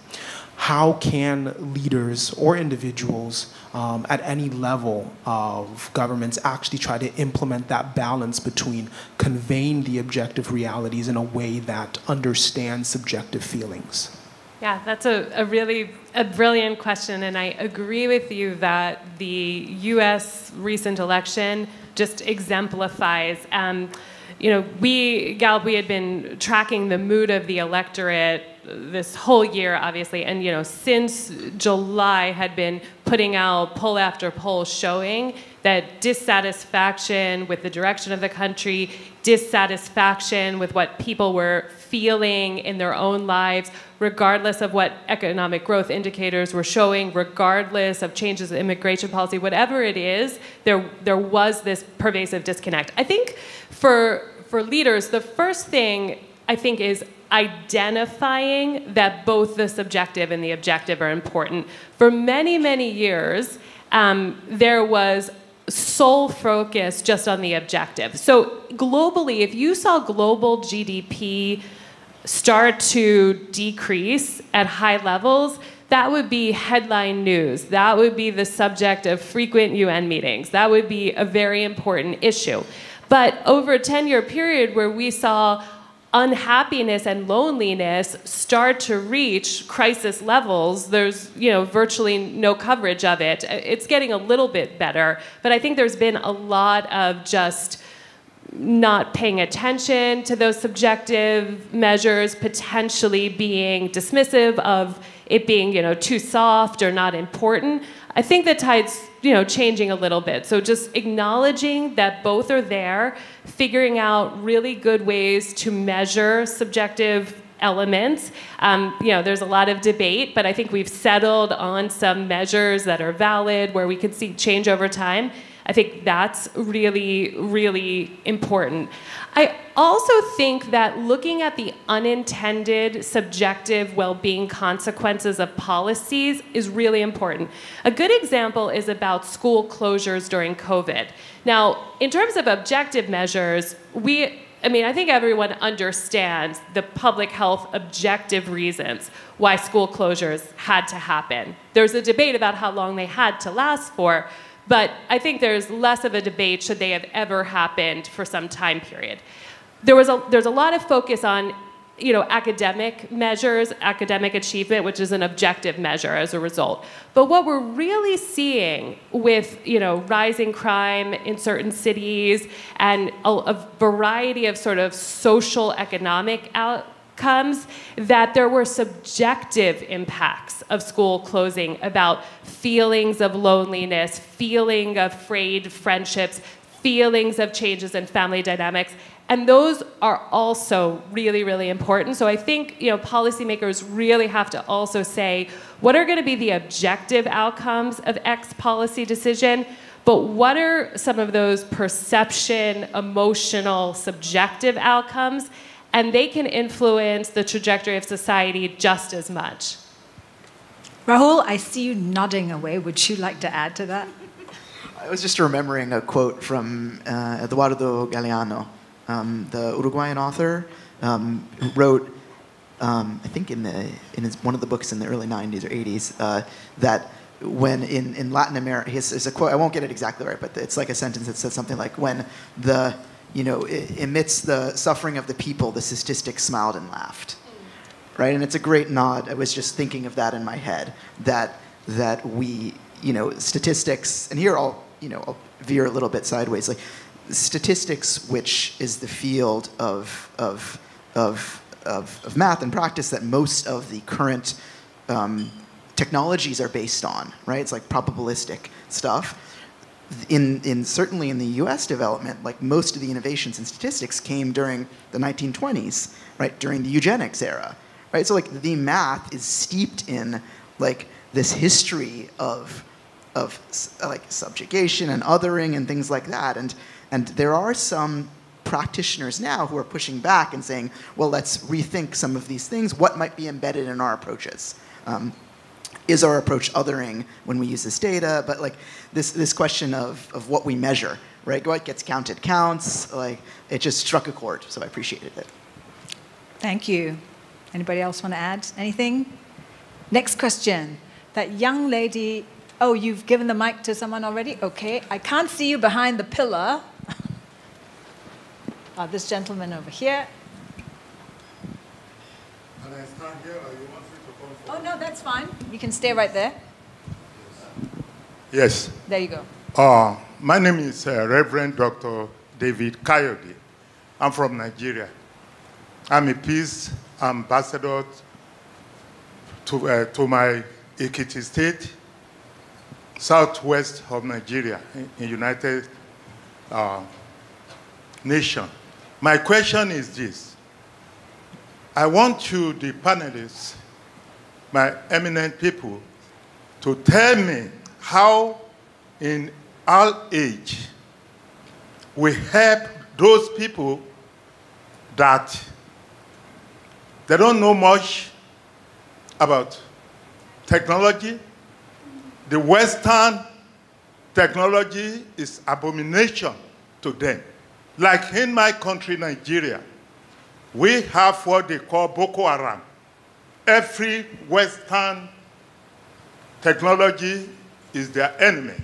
How can leaders or individuals at any level of governments actually try to implement that balance between conveying the objective realities in a way that understands subjective feelings? Yeah, that's a really brilliant question, and I agree with you that the U.S. recent election just exemplifies Gallup, we had been tracking the mood of the electorate this whole year, obviously, and since July had been putting out poll after poll showing that dissatisfaction with the direction of the country, dissatisfaction with what people were feeling in their own lives, regardless of what economic growth indicators were showing, regardless of changes in immigration policy, whatever it is, there was this pervasive disconnect. I think for leaders, the first thing I think is identifying that both the subjective and the objective are important. For many, many years, there was sole focus just on the objective. So globally, if you saw global GDP start to decrease at high levels, that would be headline news. That would be the subject of frequent UN meetings. That would be a very important issue. But over a 10-year period where we saw unhappiness and loneliness start to reach crisis levels, there's virtually no coverage of it. It's getting a little bit better, but I think there's been a lot of just not paying attention to those subjective measures, potentially being dismissive of it being too soft or not important. I think the tide's changing a little bit. So just acknowledging that both are there, figuring out really good ways to measure subjective elements. There's a lot of debate, but I think we've settled on some measures that are valid, where we could see change over time. I think that's really, really important. I also think that looking at the unintended subjective well-being consequences of policies is really important. A good example is about school closures during COVID. Now, in terms of objective measures, I think everyone understands the public health objective reasons why school closures had to happen. There's a debate about how long they had to last for, but I think there's less of a debate should they have ever happened for some time period. There's a lot of focus on academic measures, academic achievement, which is an objective measure as a result. But what we're really seeing with rising crime in certain cities and a variety of sort of social economic outcomes, that there were subjective impacts of school closing about feelings of loneliness, feeling of frayed friendships, feelings of changes in family dynamics. And those are also really, really important. So I think policymakers really have to also say, what are going to be the objective outcomes of X policy decision, but what are some of those perception, emotional, subjective outcomes? And they can influence the trajectory of society just as much. Rahul, I see you nodding away. Would you like to add to that? I was just remembering a quote from Eduardo Galeano, the Uruguayan author, who wrote, I think in one of the books in the early 90s or 80s, that when in Latin America, his a quote, I won't get it exactly right, but it's like a sentence that says something like, when amidst the suffering of the people, the statistics smiled and laughed, right? And it's a great nod. I was just thinking of that in my head, that we, statistics, and here I'll veer a little bit sideways, like statistics, which is the field of math and practice that most of the current technologies are based on, right? It's like probabilistic stuff. Certainly in the U.S. development, like most of the innovations in statistics came during the 1920s, right? During the eugenics era, right? So like the math is steeped in like this history of like subjugation and othering and things like that, and there are some practitioners now who are pushing back and saying, well, let's rethink some of these things. What might be embedded in our approaches? Is our approach othering when we use this data? But like this question of what we measure, right? What gets counted counts. Like it just struck a chord, so I appreciated it. Thank you. Anybody else want to add anything? Next question. That young lady. Oh, you've given the mic to someone already? Okay. I can't see you behind the pillar. This gentleman over here. Can I stand here or you want me to come forward? Oh, no, that's fine. You can stay right there. Yes. There you go. My name is Reverend Dr. David Kayode. I'm from Nigeria. I'm a peace ambassador to my Ekiti state, southwest of Nigeria, in United Nations. My question is this. I want you, the panelists, my eminent people, to tell me how in our age we help those people that they don't know much about technology. The Western technology is abomination to them. Like in my country, Nigeria, we have what they call Boko Haram. Every Western technology is their enemy.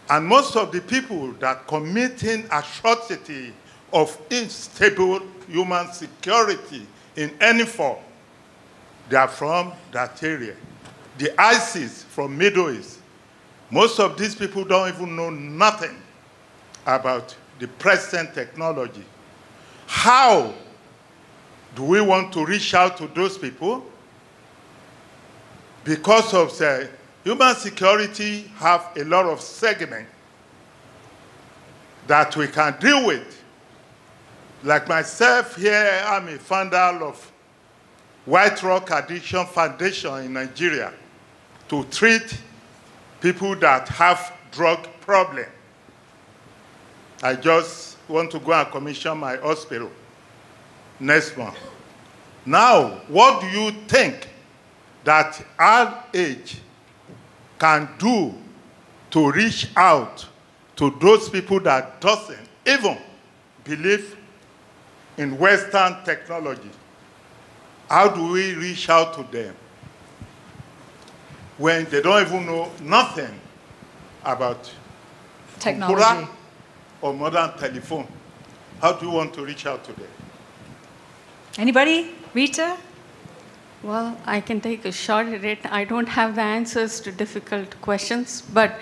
And most of the people that committing atrocity of unstable human security in any form, they are from that area. The ISIS from Middle East. Most of these people don't even know nothing about the present technology. How do we want to reach out to those people? Because of the human security have a lot of segments that we can deal with. Like myself here, I'm a founder of White Rock Addiction Foundation in Nigeria to treat people that have drug problem. I just want to go and commission my hospital next month. Now, what do you think that our age can do to reach out to those people that doesn't even believe in Western technology? How do we reach out to them when they don't even know nothing about Technology computer or modern telephone? How do you want to reach out to them? Anybody? Rita? Well, I can take a shot at it. I don't have the answers to difficult questions, but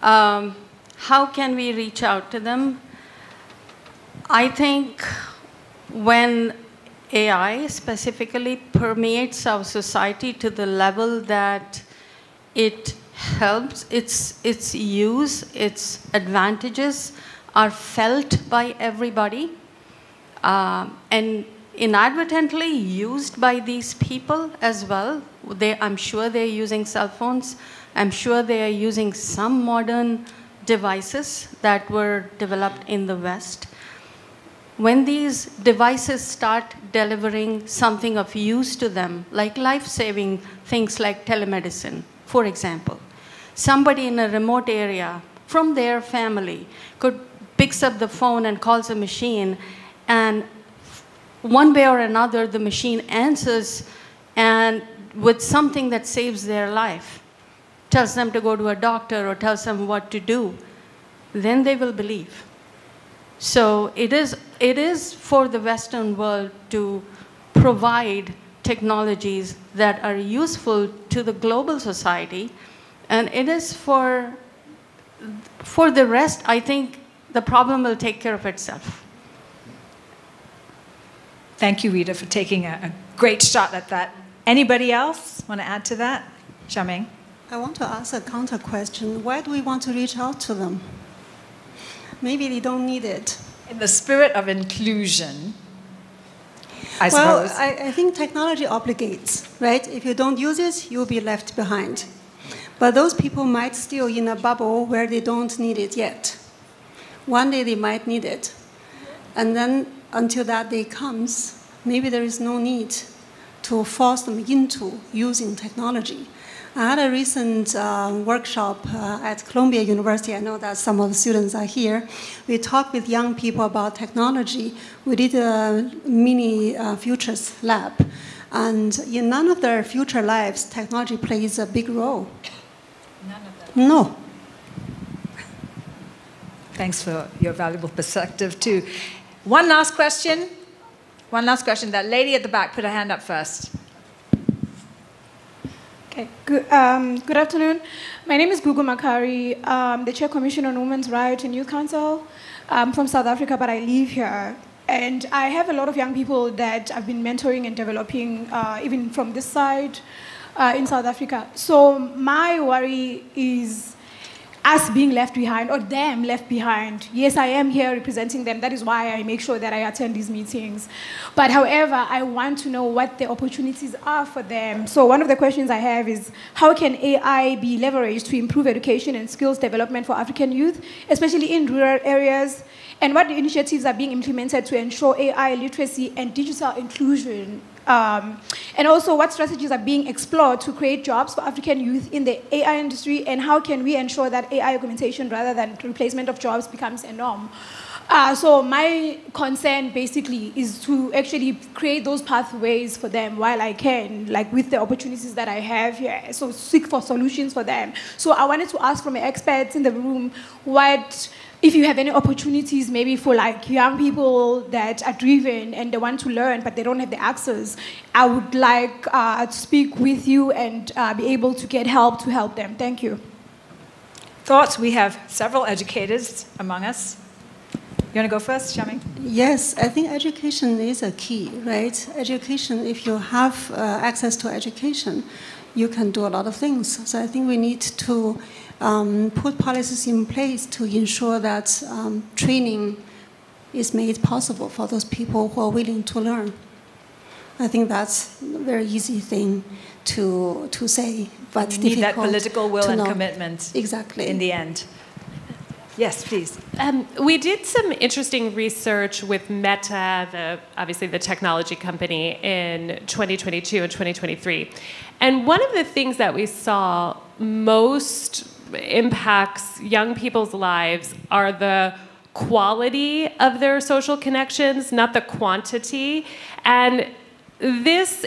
how can we reach out to them? I think when AI specifically permeates our society to the level that it helps, its use, its advantages are felt by everybody, and inadvertently used by these people as well. I'm sure they're using cell phones. I'm sure they are using some modern devices that were developed in the West. When these devices start delivering something of use to them, like life-saving things like telemedicine, for example, somebody in a remote area from their family picks up the phone and calls a machine, and one way or another, the machine answers and with something that saves their life, tells them to go to a doctor or tells them what to do, then they will believe. So it is for the Western world to provide technologies that are useful to the global society, and it is for the rest, I think the problem will take care of itself. Thank you, Rita, for taking a great shot at that. Anybody else want to add to that? Xiaoming? I want to ask a counter question. Why do we want to reach out to them? Maybe they don't need it. In the spirit of inclusion, I well, suppose. I think technology obligates, right? If you don't use it, you'll be left behind. But those people might still in a bubble where they don't need it yet. One day they might need it. And then until that day comes, maybe there is no need to force them into using technology. I had a recent workshop at Columbia University. I know that some of the students are here. We talked with young people about technology. We did a mini futures lab. And in none of their future lives, technology plays a big role. None of them. No. Thanks for your valuable perspective, too. One last question. One last question. That lady at the back, put her hand up first. Okay. Good afternoon. My name is Gugu Makari. The Chair Commission on Women's Rights and Youth Council. I'm from South Africa, but I live here. And I have a lot of young people that I've been mentoring and developing, even from this side in South Africa. So my worry is us being left behind, or them left behind. Yes, I am here representing them. That is why I make sure that I attend these meetings. But however, I want to know what the opportunities are for them. So one of the questions I have is, how can AI be leveraged to improve education and skills development for African youth, especially in rural areas? And what initiatives are being implemented to ensure AI literacy and digital inclusion? And also, what strategies are being explored to create jobs for African youth in the AI industry? And how can we ensure that AI augmentation rather than replacement of jobs becomes a norm? So my concern basically is to actually create those pathways for them while I can, like with the opportunities that I have here. So seek for solutions for them. So I wanted to ask from the experts in the room, if you have any opportunities maybe for like young people that are driven and they want to learn but they don't have the access, I would like to speak with you and be able to get help to help them. Thank you. Thoughts? We have several educators among us. You want to go first, Xiaoming? Yes, I think education is a key, right? Education, if you have access to education, you can do a lot of things. So I think we need to put policies in place to ensure that training is made possible for those people who are willing to learn. I think that's a very easy thing to say, but you difficult need that political will to and know. commitment. Exactly. In the end. Yes, please. We did some interesting research with Meta, obviously the technology company, in 2022 and 2023. And one of the things that we saw most impacts young people's lives are the quality of their social connections, not the quantity. And this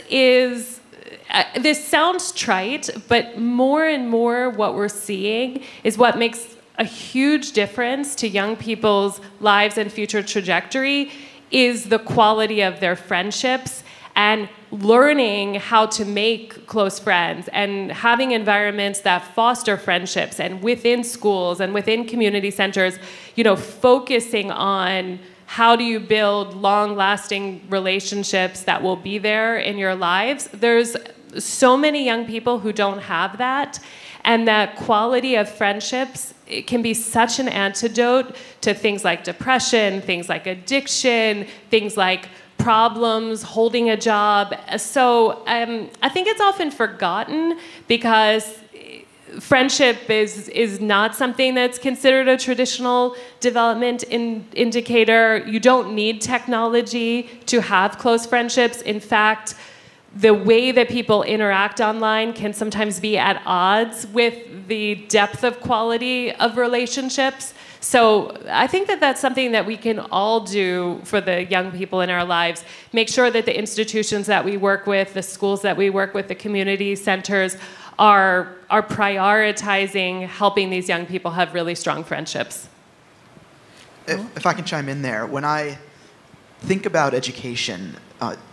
sounds trite, but more and more what we're seeing is what makes a huge difference to young people's lives and future trajectory is the quality of their friendships and learning how to make close friends and having environments that foster friendships, and within schools and within community centers, focusing on how do you build long-lasting relationships that will be there in your lives. There's so many young people who don't have that, and that quality of friendships, it can be such an antidote to things like depression, things like addiction, things like problems holding a job. So I think it's often forgotten because friendship is not something that's considered a traditional development indicator. You don't need technology to have close friendships. In fact, the way that people interact online can sometimes be at odds with the depth of quality of relationships. So I think that that's something that we can all do for the young people in our lives. Make sure that the institutions that we work with, the schools that we work with, the community centers are prioritizing helping these young people have really strong friendships. If I can chime in there, when I think about education,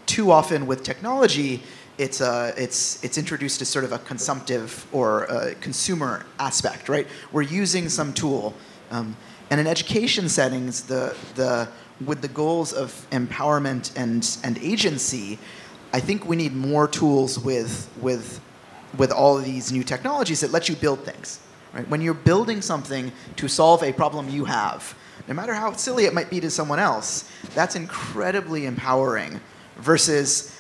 too often with technology, it's introduced as sort of a consumptive or a consumer aspect, right? We're using some tool, and in education settings, with the goals of empowerment and agency, I think we need more tools with all of these new technologies that let you build things, right? When you're building something to solve a problem you have, no matter how silly it might be to someone else, that's incredibly empowering versus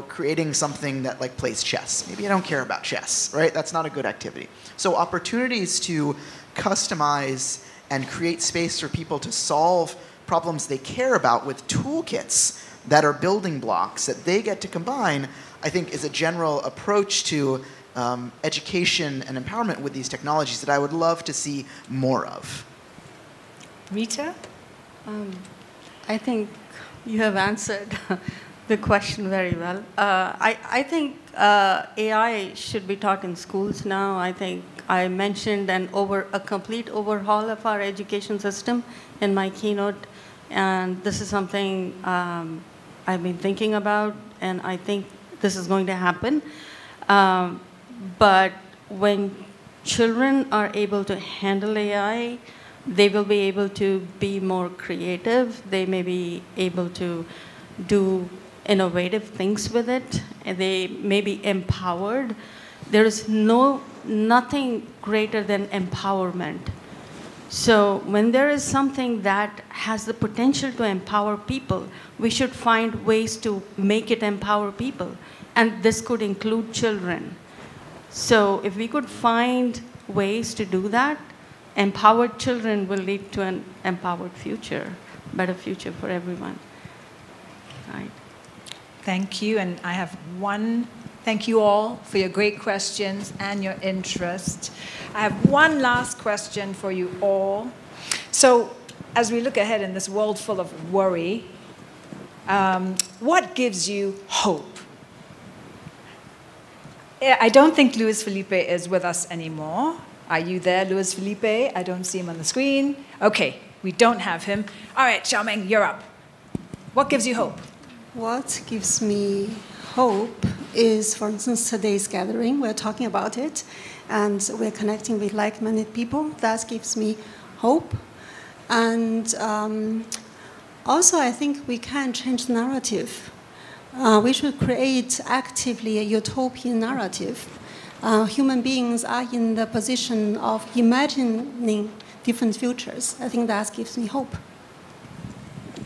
creating something that like plays chess. Maybe I don't care about chess, right? That's not a good activity. So opportunities to customize and create space for people to solve problems they care about with toolkits that are building blocks that they get to combine, I think is a general approach to education and empowerment with these technologies that I would love to see more of. Rita? I think you have answered the question very well. I think AI should be taught in schools now. I think I mentioned a complete overhaul of our education system in my keynote, and this is something I've been thinking about, and I think this is going to happen. But when children are able to handle AI, They will be able to be more creative. They may be able to do innovative things with it. And they may be empowered. There is nothing greater than empowerment. So when there is something that has the potential to empower people, we should find ways to make it empower people. And this could include children. So if we could find ways to do that, empowered children will lead to an empowered future, better future for everyone. Right. Thank you. And I have thank you all for your great questions and your interest. I have one last question for you all. So as we look ahead in this world full of worry, what gives you hope? I don't think Luis Felipe is with us anymore. Are you there, Luis Felipe? I don't see him on the screen. Okay, we don't have him. All right, Xiaoming, you're up. What gives you hope? What gives me hope is, for instance, today's gathering. We're talking about it, and we're connecting with like-minded people. That gives me hope. And also, I think we can change the narrative. We should create actively a utopian narrative. Human beings are in the position of imagining different futures. I think that gives me hope.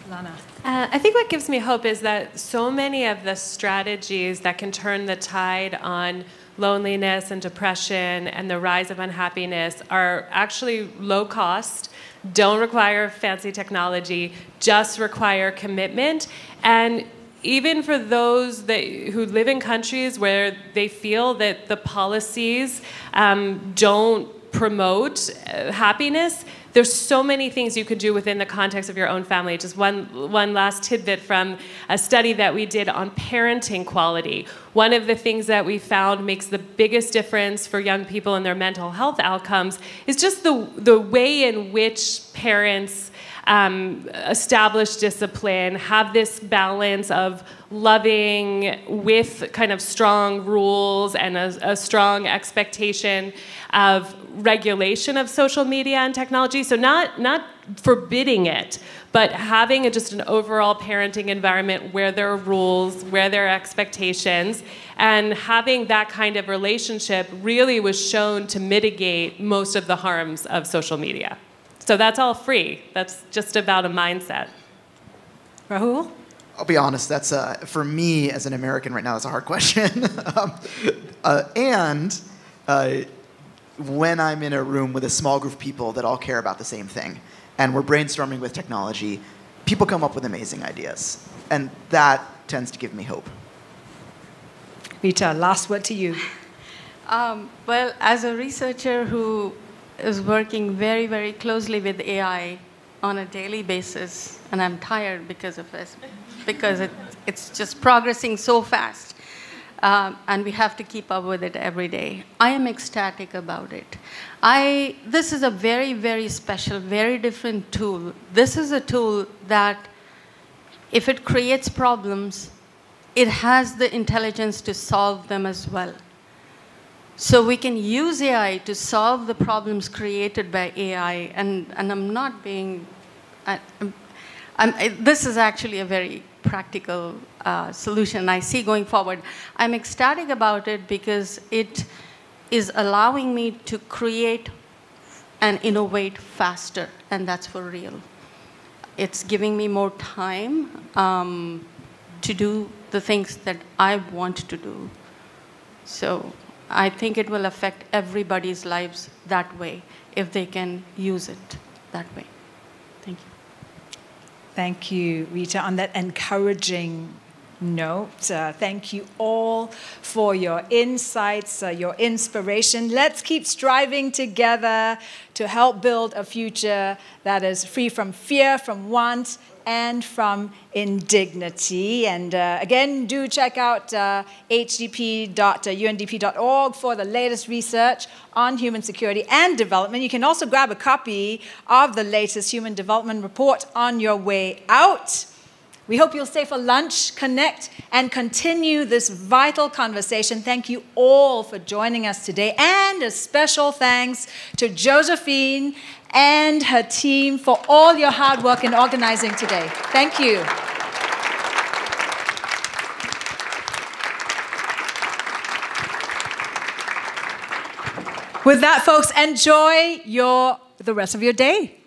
Lana. I think what gives me hope is that so many of the strategies that can turn the tide on loneliness and depression and the rise of unhappiness are actually low cost, don't require fancy technology, just require commitment. And even for those who live in countries where they feel that the policies don't promote happiness, there's so many things you could do within the context of your own family. Just one last tidbit from a study that we did on parenting quality. One of the things that we found makes the biggest difference for young people and their mental health outcomes is just the way in which parents establish discipline, have this balance of loving with kind of strong rules and a strong expectation of regulation of social media and technology. So not forbidding it, but having just an overall parenting environment where there are rules, where there are expectations, and having that kind of relationship really was shown to mitigate most of the harms of social media. So that's all free. That's just about a mindset. Rahul? I'll be honest, that's, for me as an American right now, that's a hard question. When I'm in a room with a small group of people that all care about the same thing, and we're brainstorming with technology, people come up with amazing ideas. And that tends to give me hope. Rita, last word to you. Well, as a researcher who is working very, very closely with AI on a daily basis, and I'm tired because of this, because it's just progressing so fast, and we have to keep up with it every day. I am ecstatic about it. This is a very, very special, very different tool. This is a tool that, if it creates problems, it has the intelligence to solve them as well. So we can use AI to solve the problems created by AI, and I'm not being, this is actually a very practical solution I see going forward. I'm ecstatic about it because it is allowing me to create and innovate faster, and that's for real. It's giving me more time to do the things that I want to do. So I think it will affect everybody's lives that way if they can use it that way. Thank you. Thank you, Rita. On that encouraging note, thank you all for your insights, your inspiration. Let's keep striving together to help build a future that is free from fear, from want, and from indignity. And again, do check out hdp.undp.org for the latest research on human security and development. You can also grab a copy of the latest Human Development Report on your way out. We hope you'll stay for lunch, connect, and continue this vital conversation. Thank you all for joining us today. And a special thanks to Josephine and her team for all your hard work in organizing today. Thank you. With that, folks, enjoy the rest of your day.